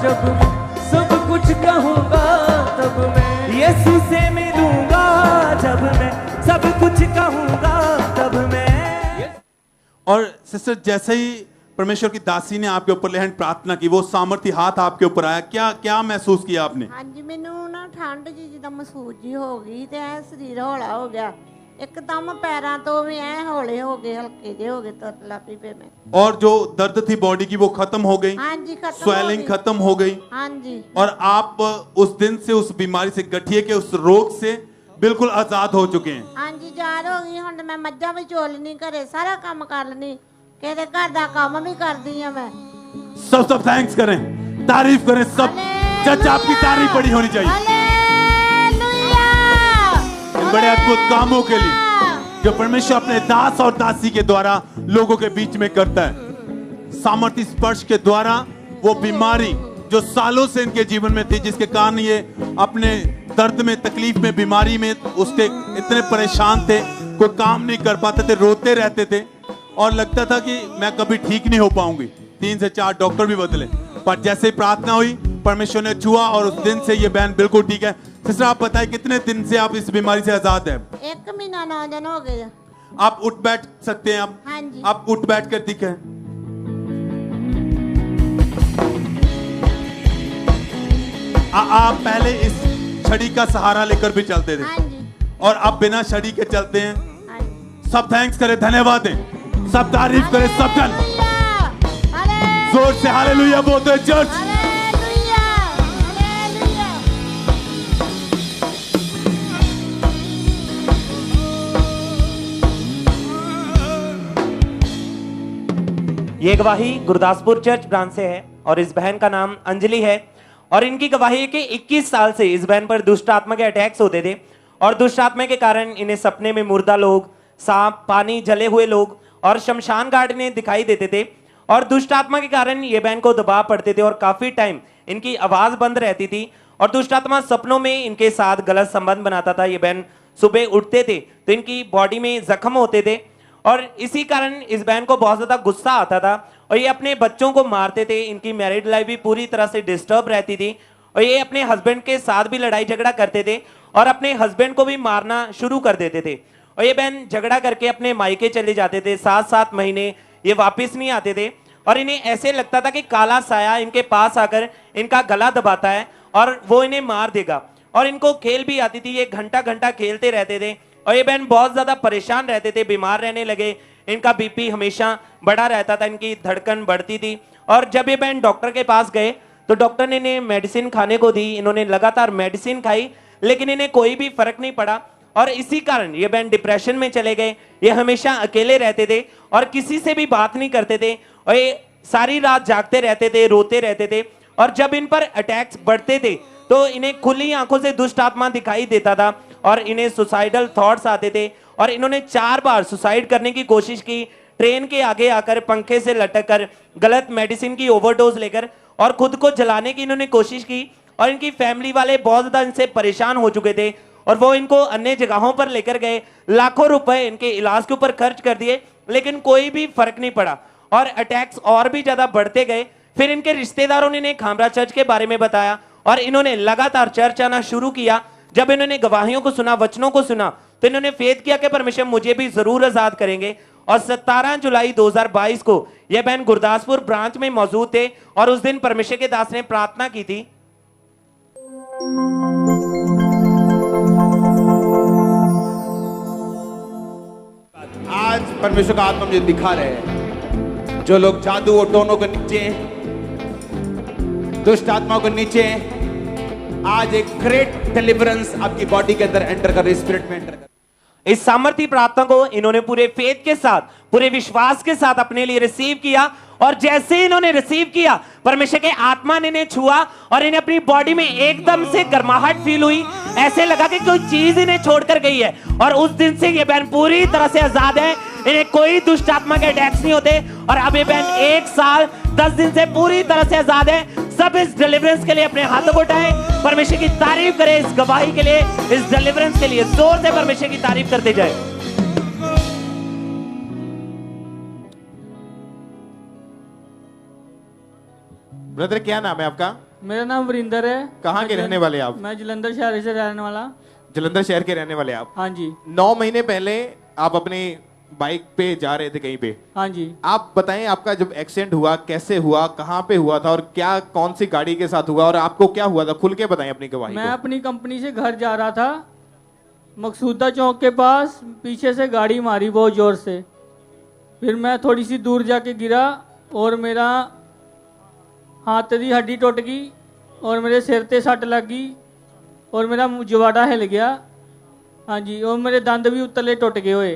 जब सब कुछ कहूँगा तब मैं यीशु से मिलूंगा, जब मैं सब कुछ कहूँगा तब मैं। और सिस्टर, जैसे ही परमेश्वर की दासी ने आपके ऊपर ले हैंड प्रार्थना की, वो सामर्थ्य हाथ आपके ऊपर आया, क्या क्या महसूस किया आपने? हाँ जी, ਮੈਨੂੰ ਨਾ ਠੰਡ ਜੀ ਜਿੱਦਾਂ ਮਹਿਸੂਸ ਜੀ ਹੋ ਗਈ ਤੇ ਐ ਸਰੀਰ ਹੌਲਾ ਹੋ ਗਿਆ ਇੱਕਦਮ, ਪੈਰਾਂ ਤੋਂ ਵੀ ਐ ਹੌਲੇ ਹੋ ਗਏ, ਹਲਕੇ ਜਿਹੇ ਹੋ ਗਏ, ਤੁਰ ਲੱਪੀ ਪਏ ਮੈਂ। और जो दर्द थी बॉडी की वो खत्म हो गई? हाँ जी, खत्म हो स्वेलिंग गई। खत्म हो गई? हाँ जी। और आप उस दिन से, उस बीमारी से, गठिए के उस रोग से बिल्कुल आजाद हो चुके हैं? हाँ जी, आजाद हो गई। हुण मैं मज्झां भी चोलनी, घरे सारा काम कर लनी, कहते घर दा काम भी करदी हां मैं। सब थैंक्स करें, तारीफ करें सब। चर्च आपकी तारीफ बड़ी होनी चाहिए हालेलुया। इन बड़े अद्भुत कामों के लिए जो परमेश्वर अपने दास और दासी के द्वारा लोगों के बीच में करता है। सामर्थ्य स्पर्श के द्वारा वो बीमारी जो सालों से इनके जीवन में थी, जिसके कारण ये अपने दर्द में, तकलीफ में, बीमारी में उसके इतने परेशान थे, कोई काम नहीं कर पाते थे, रोते रहते थे और लगता था कि मैं कभी ठीक नहीं हो पाऊंगी। 3 से 4 डॉक्टर भी बदले, पर जैसे ही प्रार्थना हुई परमेश्वर ने छुआ और उस दिन से ये बहन बिल्कुल ठीक है। सिस्टर, आप बताएं कितने दिन से आप इस बीमारी से आजाद हैं? 1 महीना 9 दिन हो गए। आप उठ बैठ सकते हैं? हाँ जी। आप उठ बैठ कर दिखें। आप पहले इस छड़ी का सहारा लेकर भी चलते थे? हाँ जी। और अब बिना छड़ी के चलते हैं? हाँ जी। सब थैंक्स करें, धन्यवाद दें, सब तारीफ करें, सब जन हालेलुया। जोर से हालेलुया बोलते हैं चर्च। हालेलुया। हालेलुया। ये गवाही गुरदासपुर चर्च ब्रांच से है और इस बहन का नाम अंजलि है और इनकी गवाही है कि 21 साल से इस बहन पर दुष्ट आत्मा के अटैक्स होते थे और दुष्ट आत्मा के कारण इन्हें सपने में मुर्दा लोग, सांप, पानी, जले हुए लोग और शमशान घाट इन्हें दिखाई देते थे और दुष्ट आत्मा के कारण ये बहन को दबाव पड़ते थे और काफी टाइम इनकी आवाज बंद रहती थी और दुष्ट आत्मा सपनों में इनके साथ गलत संबंध बनाता था। ये बहन सुबह उठते थे तो इनकी बॉडी में जख्म होते थे और इसी कारण इस बहन को बहुत ज्यादा गुस्सा आता था और ये अपने बच्चों को मारते थे। इनकी मैरिड लाइफ भी पूरी तरह से डिस्टर्ब रहती थी और ये अपने हस्बैंड के साथ भी लड़ाई झगड़ा करते थे और अपने हस्बैंड को भी मारना शुरू कर देते थे और ये बहन झगड़ा करके अपने मायके चले जाते थे। 7-7 महीने ये वापस नहीं आते थे और इन्हें ऐसे लगता था कि काला साया इनके पास आकर इनका गला दबाता है और वो इन्हें मार देगा। और इनको खेल भी आती थी, ये घंटा घंटा खेलते रहते थे और ये बहन बहुत ज्यादा परेशान रहते थे, बीमार रहने लगे। इनका बीपी हमेशा बढ़ा रहता था, इनकी धड़कन बढ़ती थी और जब ये बहन डॉक्टर के पास गए तो डॉक्टर ने इन्हें मेडिसिन खाने को दी। इन्होंने लगातार मेडिसिन खाई लेकिन इन्हें कोई भी फर्क नहीं पड़ा और इसी कारण ये बहन डिप्रेशन में चले गए। ये हमेशा अकेले रहते थे और किसी से भी बात नहीं करते थे और ये सारी रात जागते रहते थे, रोते रहते थे और जब इन पर अटैक्स बढ़ते थे तो इन्हें खुली आंखों से दुष्ट आत्मा दिखाई देता था और इन्हें सुसाइडल थॉट्स आते थे और इन्होंने 4 बार सुसाइड करने की कोशिश की, ट्रेन के आगे आकर पंखे से लटक कर, गलत मेडिसिन की ओवरडोज लेकर और खुद को जलाने की इन्होंने कोशिश की और इनकी फैमिली वाले बहुत ज्यादा इनसे परेशान हो चुके थे और वो इनको अन्य जगहों पर लेकर गए, लाखों रुपए इनके इलाज के ऊपर खर्च कर दिए लेकिन कोई भी फर्क नहीं पड़ा और अटैक्स और भी ज्यादा बढ़ते गए। फिर इनके रिश्तेदारों ने इन्हें खामरा चर्च के बारे में बताया और इन्होंने लगातार चर्च आना शुरू किया। जब इन्होंने गवाहियों को सुना, वचनों को सुना तो इन्होंने फेथ किया कि परमेश्वर मुझे भी जरूर आजाद करेंगे और 17 जुलाई 2022 को यह बहन गुरदासपुर ब्रांच में मौजूद थे और उस दिन परमेश्वर के दास ने प्रार्थना की थी। आज परमेश्वर का आत्मा मुझे दिखा रहे हैं, जो लोग जादू और टोनों के नीचे, दुष्ट आत्मा को नीचे, आज एक ग्रेट डिलीवरेंस आपकी बॉडी के अंदर एंटर कर रही, स्पिरिट में एंटर कर। इस सामर्थ्य प्रार्थना को इन्होंने पूरे फेथ के साथ, पूरे विश्वास के साथ अपने लिए रिसीव किया और जैसे इन्होंने रिसीव किया परमेश्वर के आत्मा ने इन्हें छुआ और इन्हें अपनी बॉडी में एकदम से गर्माहट फील हुई। ऐसे लगा कि कोई चीज इन्हें छोड़कर गई है और उस दिन से ये बहन पूरी तरह से आजाद है। इन्हें कोई दुष्ट आत्मा के अटैक्स नहीं होते और अब ये बहन 1 साल 10 दिन से पूरी तरह से आजाद है। सब इस डिलीवरेंस के लिए अपने हाथों को उठाएं, परमेश्वर की तारीफ करें इस गवाही के लिए, इस डिलीवरेंस के लिए जोर से परमेश्वर की तारीफ करते जाए। ब्रदर क्या नाम है आपका? मेरा नाम वरिंदर है। कहाँ के रहने वाले आप? मैं जलंधर शहर से रहने वाला। जलंधर शहर के रहने वाले आप? हाँ जी। 9 महीने पहले आप अपनी बाइक पे जा रहे थे कहीं पे? हाँ जी। आप बताएं आपका जब एक्सीडेंट हुआ कैसे हुआ, कहाँ पे हुआ था और क्या कौन सी गाड़ी के साथ हुआ और आपको क्या हुआ था, खुल के बताएं अपनी गवाही मैं को। अपनी कंपनी से घर जा रहा था, मकसूदा चौक के पास पीछे से गाड़ी मारी बहुत जोर से, फिर मैं थोड़ी सी दूर जाके गिरा और मेरा हाथ की हड्डी टूट गई और मेरे सिर ते सट लग गई और मेरा जवाड़ा हिल गया। हाँ जी, और मेरे दंद भी उत्तले टुट गए हुए।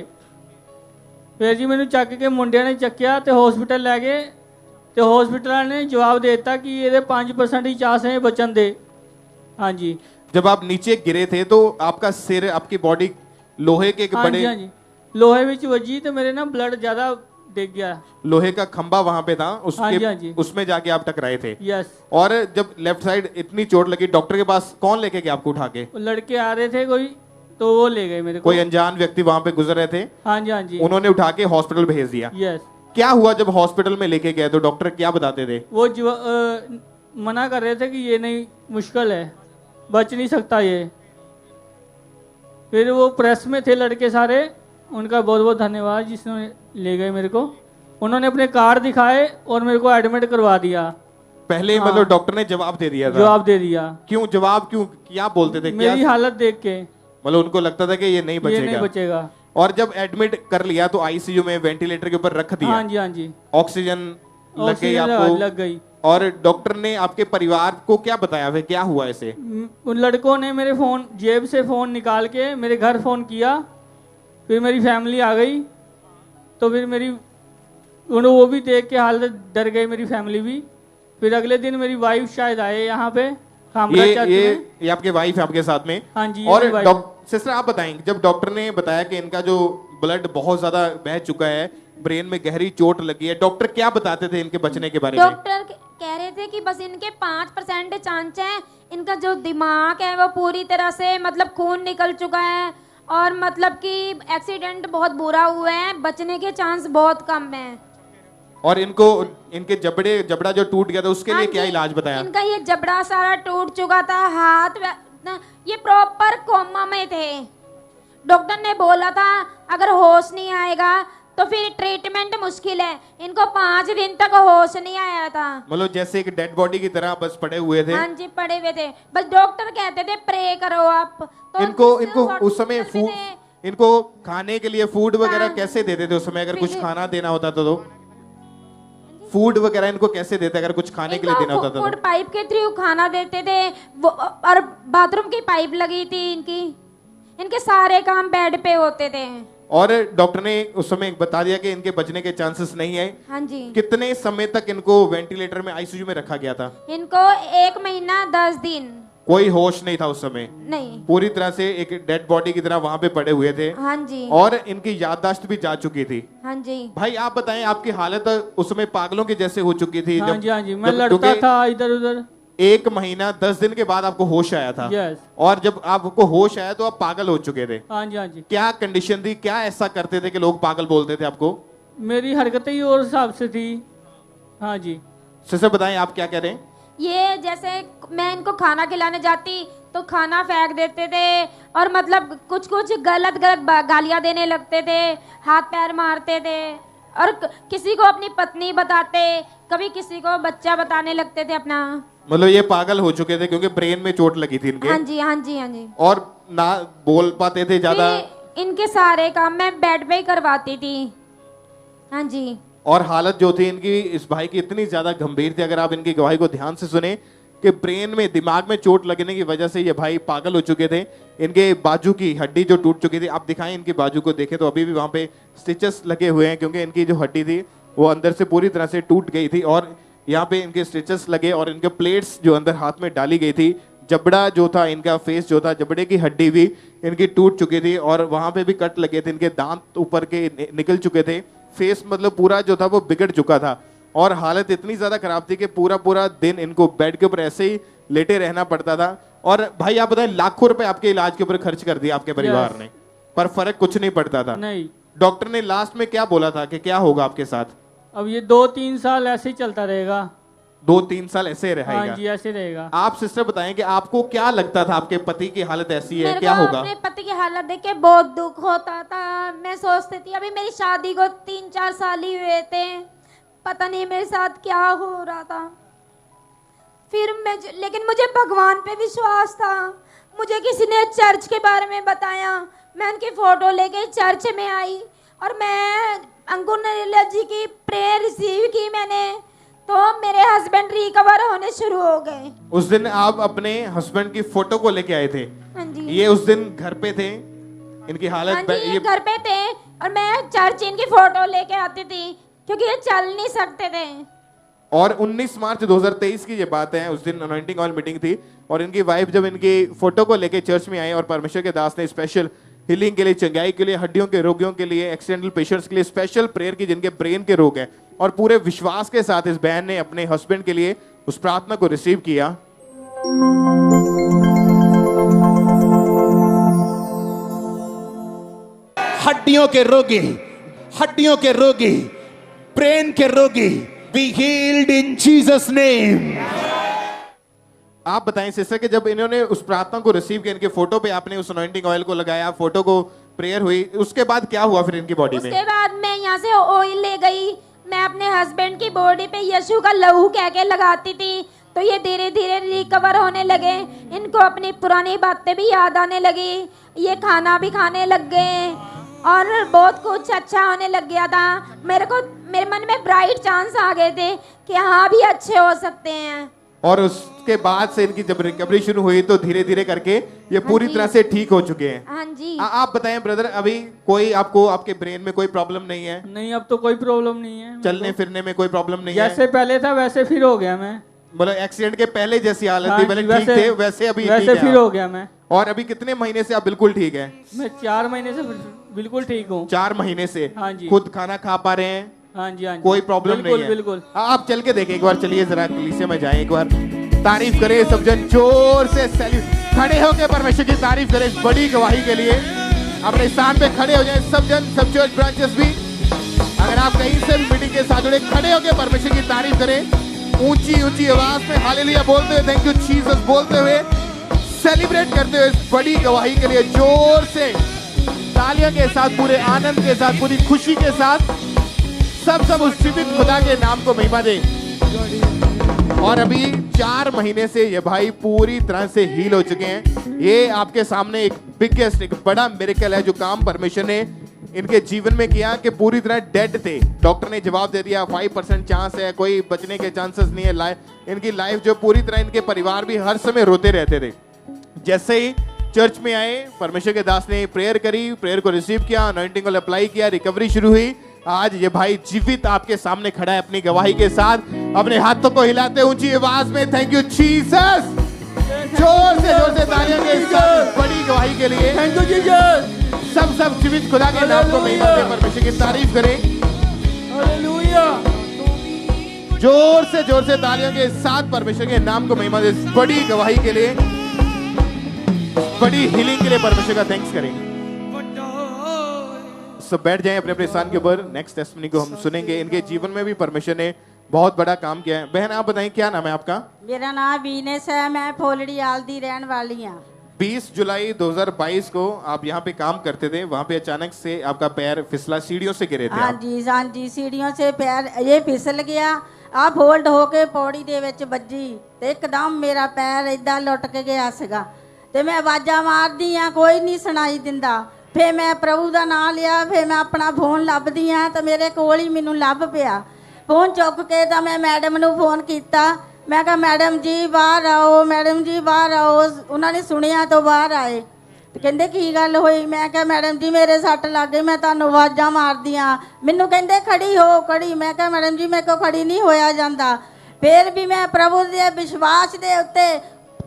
फिर जी मैंने चक के मुंडिया ने चक्या तो हॉस्पिटल लै गए तो हॉस्पिटल ने जवाब दे दिता कि ये 5% ही चांस है बचन दे। हाँ जी। जब आप नीचे गिरे थे तो आपका सिर, आपकी बॉडी लोहे के हाँ बड़े जी, हाँ जी, लोहे विच वजी तो मेरे ना ब्लड ज्यादा डिग गया। लोहे का खंबा वहां पे था, उसके हाँ जी, हाँ जी। उसमें जाके आप टकराए थे। यस। और जब लेफ्ट साइड इतनी चोट लगी, डॉक्टर के पास कौन लेके गया आपको उठा के? लड़के आ रहे थे कोई, तो वो ले गए मेरे को। कोई अनजान व्यक्ति वहां पे गुजर रहे थे? हाँ जी, हाँ जी। उन्होंने उठा के हॉस्पिटल भेज दिया। यस। क्या हुआ जब हॉस्पिटल में लेके गए तो डॉक्टर क्या बताते थे? वो मना कर रहे थे कि ये नहीं, मुश्किल है, बच नहीं सकता ये। फिर वो प्रेस में थे लड़के सारे, उनका बहुत बहुत धन्यवाद जिसने ले गए मेरे को। उन्होंने अपने कार्ड दिखाए और मेरे को एडमिट करवा दिया। पहले हाँ। मतलब डॉक्टर ने जवाब दे दिया था? जवाब दे दिया। क्यों जवाब, क्यों क्या बोलते थे? मेरी हालत देख के मतलब उनको लगता था कि ये नहीं बचेगा। ये नहीं बचेगा। और जब एडमिट कर लिया तो आईसीयू में वेंटिलेटर के ऊपर रख दिया? हाँ जी, हाँ जी। ऑक्सीजन लग गई आपको? लग गई। और डॉक्टर ने आपके परिवार को क्या बताया, फिर क्या हुआ ऐसे? उन लड़कों ने मेरे फोन, जेब से फोन निकाल के मेरे घर फोन किया, फिर मेरी फैमिली आ गई तो फिर मेरी वो भी देख के हालत डर गई, मेरी फैमिली भी। फिर अगले दिन मेरी वाइफ शायद आए यहाँ पे ये आपके वाइफ है आपके साथ में? हाँ जी। और सिस्टर आप बताएं, जब डॉक्टर ने बताया कि इनका जो ब्लड बहुत ज्यादा बह चुका है, ब्रेन में गहरी चोट लगी है। डॉक्टर क्या बताते थे इनके बचने के बारे में? डॉक्टर कह रहे थे कि बस इनके 5% चांस है, इनका जो दिमाग है वो पूरी तरह से मतलब खून निकल चुका है और मतलब कि एक्सीडेंट बहुत बुरा हुआ है, बचने के चांस बहुत कम है। और इनको इनके जबड़ा जो टूट गया था उसके लिए क्या इलाज बताया? इनका ये जबड़ा सारा टूट चुका था, हाथ ये प्रॉपर कोमा में थे। डॉक्टर ने बोला था अगर होश नहीं आएगा तो फिर ट्रीटमेंट मुश्किल है। इनको 5 दिन तक होश नहीं आया था, मतलब जैसे एक डेड बॉडी की तरह बस पड़े हुए थे। हाँ जी, पड़े हुए थे। बस डॉक्टर कहते थे प्रे करो आप। तो इनको उस समय इनको खाने के लिए फूड वगैरह कैसे देते थे उस समय? अगर कुछ खाना देना होता तो फूड वगैरह इनको कैसे देते अगर कुछ खाने के लिए देना होता तो? फूड पाइप के थ्रू खाना देते थे और बाथरूम की पाइप लगी थी इनके सारे काम बेड पे होते थे। और डॉक्टर ने उस समय बता दिया कि इनके बचने के चांसेस नहीं है। हाँ जी। कितने समय तक इनको वेंटिलेटर में आईसीयू में रखा गया था? इनको 1 महीना 10 दिन। कोई होश नहीं था उस समय? नहीं, पूरी तरह से एक डेड बॉडी की तरह वहां पे पड़े हुए थे। हाँ जी। और इनकी याददाश्त भी जा चुकी थी। हाँ जी। भाई आप बताएं, आपकी हालत उस समय पागलों के जैसे हो चुकी थी? हाँ जी, हाँ जी, मैं लड़ता था इधर उधर। 1 महीना 10 दिन के बाद आपको होश आया था। यस। और जब आपको होश आया तो आप पागल हो चुके थे। हाँ जी, हाँ जी। क्या कंडीशन थी, क्या ऐसा करते थे कि लोग पागल बोलते थे आपको? मेरी हरकतें ही और हिसाब से थी। हाँ जी। सिस्टर बताएं आप क्या कह रहे हैं? ये जैसे मैं इनको खाना खिलाने जाती तो खाना फेंक देते थे और मतलब कुछ गलत गालियां देने लगते थे, हाथ पैर मारते थे और किसी को अपनी पत्नी बताते, कभी किसी को बच्चा बताने लगते थे अपना। मतलब ये पागल हो चुके थे क्योंकि ब्रेन में चोट लगी थी इनके। हाँ जी, हाँ जी, हाँ जी। और ना बोल पाते थे ज्यादा। इनके सारे काम मैं बेड पे ही करवाती थी। हाँ जी। और हालत जो थी इनकी इस भाई की इतनी ज्यादा गंभीर थी, अगर आप इनकी गवाही को ध्यान से सुने, कि ब्रेन में दिमाग में चोट लगने की वजह से ये भाई पागल हो चुके थे। इनके बाजू की हड्डी जो टूट चुकी थी, आप दिखाएं इनकी बाजू को देखें तो अभी भी वहां पे स्टिचेस लगे हुए हैं क्योंकि इनकी जो हड्डी थी वो अंदर से पूरी तरह से टूट गई थी। और यहाँ पे इनके स्टिचेस लगे और इनके प्लेट्स जो अंदर हाथ में डाली गई थी, जबड़ा जो था इनका, फेस जो था, जबड़े की हड्डी भी इनकी टूट चुकी थी और वहां पे भी कट लगे थे, इनके दांत ऊपर के निकल चुके थे, फेस मतलब पूरा जो था वो बिगड़ चुका था। और हालत इतनी ज्यादा खराब थी कि पूरा दिन इनको बेड के ऊपर ऐसे ही लेटे रहना पड़ता था। और भाई आप बताएं, लाखों रुपए आपके इलाज के ऊपर खर्च कर दिया आपके परिवार ने, पर फर्क कुछ नहीं पड़ता था। नहीं। डॉक्टर ने लास्ट में क्या बोला था कि क्या होगा आपके साथ? अब ये 2-3 साल ऐसे ही चलता रहेगा। 2-3 साल ऐसे रहेगा? हाँ जी, ऐसे रहेगा। आप सिस्टर बताएं कि आपको क्या लगता था आपके पति की हालत ऐसी है, क्या होगा? अपने पति की हालत देख के बहुत दुख होता था। मैं सोचती थी अभी मेरी शादी को 3-4 साल ही हुए थे, पता नहीं मेरे साथ क्या हो रहा था। फिर लेकिन मुझे भगवान पे विश्वास था। मुझे किसी ने चर्च के बारे में बताया, मैं उनकी फोटो लेके चर्च में आई और मैं अंकुर नरेला जी की प्रेयर रिसीव की मैंने, तो मेरे हस्बैंड रिकवर होने शुरू हो गए। उस दिन आप अपने हस्बैंड की फोटो को लेके आए थे? हाँ जी। ये उस दिन घर पे थे? इनकी हालत हाँ जी, ये घर पे थे और मैं चर्च इनकी फोटो लेके आती थी क्योंकि ये चल नहीं सकते थे। और 19 मार्च 2023 की ये बात है, उस दिन अनॉइंटिंग ऑयल मीटिंग थी और इनकी वाइफ जब इनकी फोटो को लेके चर्च में आई और परमेश्वर के दास ने स्पेशल हीलिंग के लिए, चंगाई के लिए, हड्डियों के रोगियों के लिए, एक्सीडेंटल पेशेंट्स के लिए स्पेशल प्रेयर की जिनके ब्रेन के रोग हैं, और पूरे विश्वास के साथ इस बहन ने अपने हस्बैंड के लिए उस प्रार्थना को रिसीव किया। हड्डियों के रोगी, ब्रेन के रोगी, be healed in Jesus name। आप बताएं सिस्टर कि जब इन्होंने उस प्रार्थना को रिसीव किया, इनके फोटो पे आपने उस अनॉइंटिंग ऑयल को लगाया, फोटो को प्रेयर हुई, उसके बाद क्या हुआ फिर इनकी बॉडी में? उसके बाद मैं यहाँ से ऑयल ले गई, मैं अपने हस्बैंड की बॉडी पे यीशु का लहू कह के लगाती थी, तो ये धीरे धीरे रिकवर होने लगे। इनको अपनी पुरानी बातें भी याद आने लगी, ये खाना भी खाने लग गए और बहुत कुछ अच्छा होने लग गया था। मेरे मन में ब्राइट चांस आ गए थे कि हाँ भी अच्छे हो सकते हैं। और उसके बाद से इनकी जब रिकवरी शुरू हुई तो धीरे धीरे करके ये पूरी तरह से ठीक हो चुके हैं। हाँ जी। आप बताएं ब्रदर, अभी कोई आपको आपके ब्रेन में कोई प्रॉब्लम नहीं है? नहीं, अब तो कोई प्रॉब्लम नहीं है। चलने फिरने में कोई प्रॉब्लम नहीं है? जैसे पहले था वैसे फिर हो गया मैं। मतलब एक्सीडेंट के पहले जैसी हालत थी, पहले ठीक थे, वैसे अभी वैसे फिर हो गया मैं। और अभी कितने महीने से आप बिल्कुल ठीक है? मैं 4 महीने से बिल्कुल ठीक हूँ। 4 महीने से हाँ जी। खुद खाना खा पा रहे हैं? हाँ जी, हाँ जी। कोई प्रॉब्लम नहीं है? बिल्कुल। आप चल के देखें एक बार, चलिए जरा कलीसिया में जाएं, एक बार तारीफ करें सब जन, जोर से खड़े होकर परमेश्वर की तारीफ करें इस बड़ी गवाही के लिए। अपने स्थान पे खड़े हो जाएं सब जन, सब चर्च ब्रांचेस भी। अगर आप कहीं से भी मीटिंग के साथ जुड़े, खड़े होकर परमेश्वर की तारीफ करें, ऊंची ऊंची आवाज में हालेलुया बोलते हुए, थैंक यू जीसस बोलते हुए, सेलिब्रेट करते हुए इस बड़ी गवाही के लिए जोर से तालियों के साथ, पूरे आनंद के साथ, पूरी खुशी के साथ सब उस जीवित खुदा के नाम को महिमा दे। और अभी 4 महीने से ये भाई पूरी तरह से हील हो चुके हैं। ये आपके सामने एक बिगेस्ट, एक बड़ा मिरेकल है जो काम परमेश्वर ने इनके जीवन में किया कि पूरी तरह डेड थे। डॉक्टर ने जवाब दे दिया 5% चांस है, कोई बचने के चांसेस नहीं है। इनकी लाइफ जो पूरी तरह, इनके परिवार भी हर समय रोते रहते थे। जैसे ही चर्च में आए, परमेश्वर के दास ने प्रेयर करी, प्रेयर को रिसीव किया, अनॉइंटिंग को अप्लाई किया, रिकवरी शुरू हुई। आज ये भाई जीवित आपके सामने खड़ा है अपनी गवाही के साथ, अपने हाथों को हिलाते ऊंची आवाज में थैंक यू जीसस, जोर से तालियों के साथ बड़ी गवाही के लिए थैंक यू जीसस। सब जीवित खुदा के नाम को महिमा दें, परमेश्वर की तारीफ करें। हालेलुया। जोर से तालियों के साथ परमेश्वर के नाम को महिमा दें, बड़ी गवाही के लिए, बड़ी हीलिंग के लिए परमेश्वर का थैंक्स करें। सब बैठ जाएं अपने अपने स्थान के ऊपर। नेक्स्ट टेस्टिमनी को हम सुनेंगे। इनके जीवन में भी परमेश्वर ने बहुत बड़ा काम किया है। बहन आप बताएं क्या नाम है आपका? मेरा नाम वीनेस है, मैं फोलड़ी आल दी रहने वाली हूँ। 20 जुलाई 2022 को आप यहाँ पे काम करते थे, वहाँ पे अचानक से आपका पैर फिसला, सीढ़ियों से गिरे थे। हाँ जी, सीढ़ियों से पैर ये फिसल गया। आप होल्ड होके पौड़ी दे विच ਵੱਜੀ ਤੇ ਇੱਕਦਮ ਮੇਰਾ ਪੈਰ ਇਦਾਂ ਲੁੱਟ ਕੇ ਗਿਆ ਸੀਗਾ ਤੇ ਮੈਂ ਆਵਾਜ਼ਾਂ ਮਾਰਦੀ ਆ, ਕੋਈ ਨਹੀਂ ਸੁਣਾਈ ਦਿੰਦਾ। फिर मैं प्रभु का नाम लिया, फिर मैं अपना फोन लभदी हाँ तो मेरे कोल ही मैनू लभ पिया। फोन चुक के तो मैं मैडम नू फोन किया, मैं कहा मैडम जी बाहर आओ, मैडम जी बाहर आओ। उन्होंने सुनिया तो बाहर आए तो कहते की गल हुई। मैं कहा मैडम जी मेरे सट लग गई, मैं तुहानू आवाज़ां मारदी हाँ। मैनू कहते खड़ी हो खड़ी, मैं कहा मैडम जी मेरे को खड़ी नहीं होया जाता। फिर भी मैं प्रभु के विश्वास के उत्ते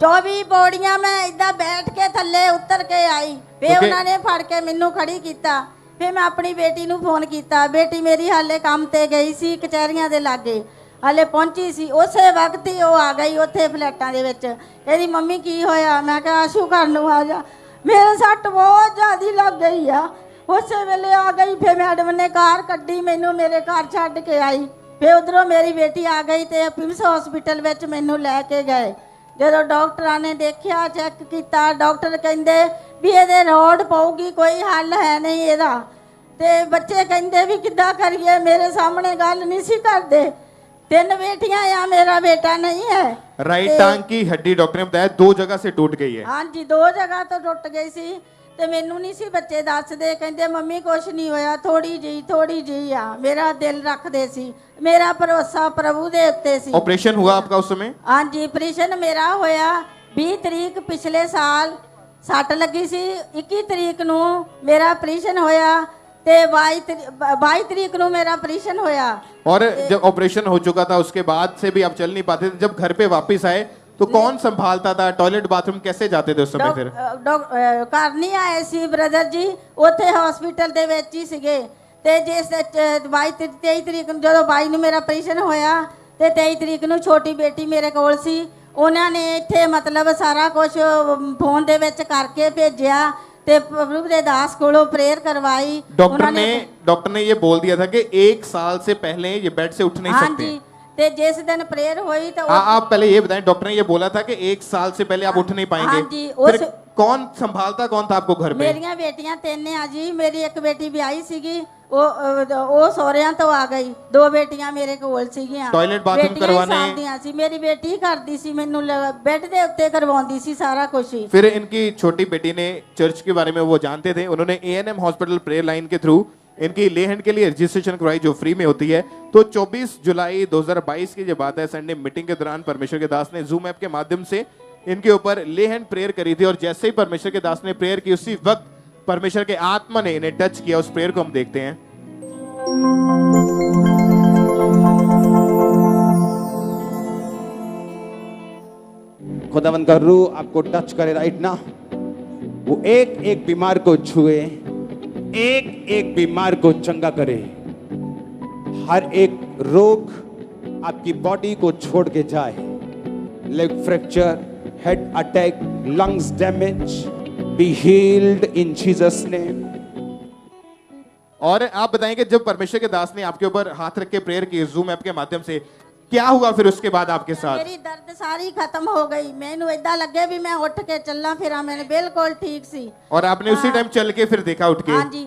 24 पौड़ियां मैं इदा बैठ के थले उतर के आई। फिर उन्होंने फड़ के मैनू खड़ी किया। फिर मैं अपनी बेटी नू फोन किया, बेटी मेरी हाले काम ते गई सी कचहरियां दे लागे, हाले पहुंची सी, उस वक्त ही वो आ गई उत्थे फ्लैटां दे विच। कहदी मम्मी की होया? मैं कहा आशू घर नू आ जा, मेरे सट बहुत ज़्यादा लग गई आ। उस वेले आ गई। फिर मैडम ने कार कड्डी, मैनू मेरे घर छड्ड के आई। फिर उधरों मेरी बेटी आ गई तो पिम्स हॉस्पिटल विच मैनू लैके गए। जो डॉक्टर ने देखा, चैक किया, डॉक्टर कहते भी ये रोड पाऊगी, कोई हल है नहीं एदा। ते बच्चे कहते भी किद्दां करिए, मेरे सामने गल नहीं सी करते। 3 बेटियां या मेरा बेटा नहीं है। राइट टांग की हड्डी डॉक्टर ने बताया 2 जगह से टूट गई है। हाँ जी 2 जगह तो टुट गई सी ते मैनू नहीं सी बच्चे दसदे, कहते मम्मी कुछ नहीं होया, थोड़ी जी आ। मेरा दिल रखते सी, मेरा भरोसा प्रभु दे उत्ते सी। ऑपरेशन हुआ आपका उस समय? हाँ जी ऑपरेशन मेरा होया 20 तरीक पिछले साल, सट लगी सी। 21 तरीक नू मेरा ऑपरेशन होया ते 22 तरीक नू मेरा ऑपरेशन होया। और जब ऑपरेशन हो चुका था उसके बाद से भी आप चल नहीं पाते थे, जब घर पे वापस आए तो कौन संभालता था? टॉयलेट बाथरूम कैसे जाते थे उस समय? फिर घर नहीं आए सी ब्रदर जी, उत्थे हॉस्पिटल दे विच ही सीगे। ते जिस 23 तरीक नूं जदों 22 नूं मेरा ऑपरेशन होया ते 23 तरीक नूं छोटी बेटी मेरे कोल सी। उन्होंने इत्थे मतलब सारा कुछ फोन दे विच करके भेजिया ते प्रभु दे दास कोलों प्रेयर करवाई। डॉक्टर ने ये बोल दिया था कि 1 साल से पहले ये बेड से उठ नहीं सकते। हाँ जी, ते जिस दिन प्रेयर हुई तो आप पहले ये बताएं, डॉक्टर ने ये बोला था कि 1 साल से पहले आप उठ नहीं पाएंगे। हाँ जी, फिर कौन संभालता कौन था आपको घर पे? मेरियां बेटियां 3 आ जी। मेरी एक बेटी ब्याही सीगी, वो सोहरियां तो आ गई। 2 बेटियां मेरे कोल सीगियां। टॉयलेट बाथरूम करवाने सी मेरी बेटी करदी सी, मैनू बेड दे उत्ते करवाउंदी सी सारा कुछ ही। फिर इनकी छोटी बेटी ने चर्च के बारे में वो जानते थे, उन्होंने ANM हॉस्पिटल प्रेयर लाइन के थ्रू इनकी लेहंड के लिए रजिस्ट्रेशन करवाई जो फ्री में होती है। तो 24 जुलाई 2022 की जो बात है, संडे मीटिंग के दौरान परमेश्वर के दास ने जूम ऐप के माध्यम से इनके ऊपर लेहंड प्रेयर करी थी। और जैसे ही परमेश्वर के दास ने प्रेयर की, उसी वक्त परमेश्वर के आत्मा ने इन्हें टच किया। उस प्रेयर को हम देखते हैं। खुदावंद का रूह आपको टच करे राइट ना, वो एक एक बीमार को छुए एक एक बीमार को चंगा करे। हर एक रोग आपकी बॉडी को छोड़ के जाए। Leg fracture, head attack, lungs damage, B healed इन जीसस नेम। और आप बताएंगे जब परमेश्वर के दास ने आपके ऊपर हाथ रख के प्रेयर की जूम ऐप के माध्यम से, क्या हुआ फिर उसके बाद आपके साथ? मेरी दर्द सारी खत्म हो गई। मैनू इदा लगे भी मैं उठ के चलना फिरा, मैंने बिल्कुल ठीक सी। और आपने उसी टाइम चल के फिर देखा उठ के? हाँ जी।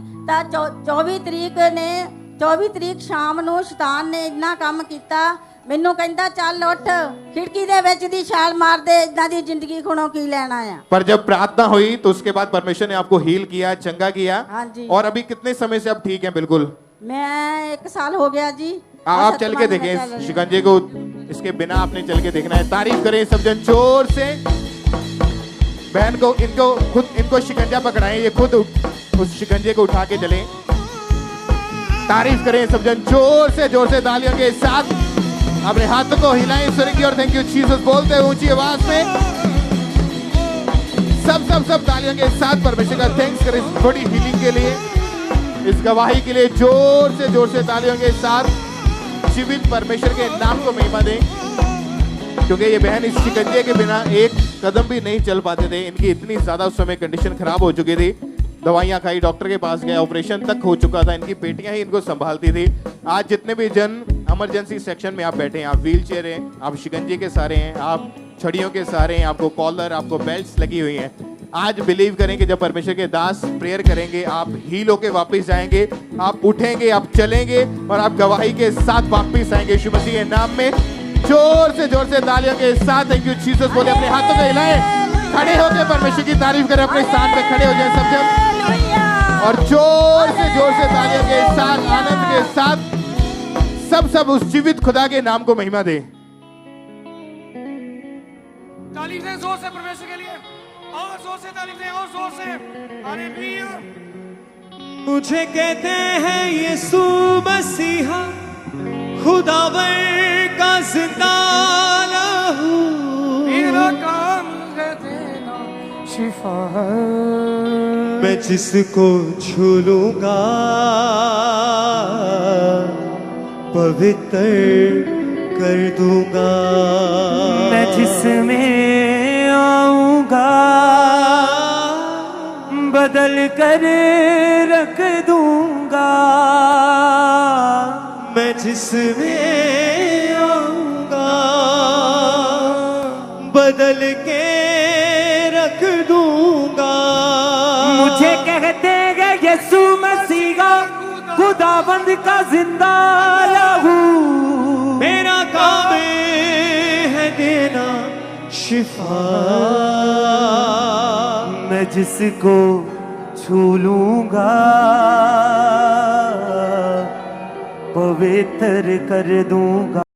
24 तरीक शाम ਨੂੰ शैतान ने इन्ना काम किया, मैनू कहंदा चल उठ खिड़की दे विच दी छाल मार दे, इदां दी जिंदगी खुणों की लेना है। पर जब प्रार्थना हुई तो उसके बाद परमेश्वर ने आपको हील किया, चंगा किया। हाँ जी। और अभी कितने समय से आप ठीक हैं? बिल्कुल मैं 1 साल हो गया जी। आप चल के देखें शिकंजे को, इसके बिना आपने चल के देखना है। तारीफ करें सब जन जोर से। बहन को इनको शिकंजा पकड़ाएं, ये खुद उस शिकंजे को उठा के चलें। तारीफ करें सब जन जोर से तालियों के साथ। अपने हाथों को हिलाएं स्वर्ग की और थैंक यू जीसस बोलते हैं ऊंची आवाज में। सब तालियों के साथ परमेश्वर का थैंक्स करें इस बड़ी हीलिंग के लिए, इस गवाही के लिए। जोर से तालियों के साथ जीवित परमेश्वर के नाम को महिमा दें, क्योंकि ये बहन इस शिकंजे के बिना एक कदम भी नहीं चल पाते थे। इनकी इतनी ज्यादा उस समय कंडीशन खराब हो चुकी थी, दवाइयां खाई, डॉक्टर के पास गए, ऑपरेशन तक हो चुका था। इनकी बेटियां ही इनको संभालती थी। आज जितने भी जन इमरजेंसी सेक्शन में आप बैठे हैं, आप व्हील चेयर हैं, आप शिकंजे के सहारे हैं, आप छड़ियों के सहारे हैं, आपको कॉलर, आपको बेल्ट्स लगी हुई हैं। आज बिलीव करें कि जब परमेश्वर के दास प्रेयर करेंगे, आप हील होके वापस जाएंगे, आप उठेंगे, आप चलेंगे और आप गवाही के साथ वापस आएंगे यीशु मसीह के नाम में। जोर से तालियों के साथ थैंक यू जीसस बोले। अपने हाथों को हिलाएं, खड़े होकर परमेश्वर की तारीफ करें, अपने स्थान पे खड़े हो जाए सब जन। और जोर से तालियों के साथ, आनंद के साथ सब उस जीवित खुदा के नाम को महिमा दे। तारीफ दें जोर से परमेश्वर के लिए, और जोर से तारीफ दें, और जोर से हालेलुया। मुझे कहते हैं यीशु मसीहा खुदावर का जिंदा लहू, मेरा काम है देना शिफा, मैं जिसको छू लूंगा पवित्र कर दूंगा, मैं जिसमें आऊंगा बदल कर रख दूंगा, मैं जिसमें आऊंगा बदल के रख दूंगा। मुझे कहते हैं यीशु मसीहा खुदाबंद का जिंदा लहू, मेरा काम है देना शिफा, मैं जिसको छू लूंगा पवित्र कर दूंगा।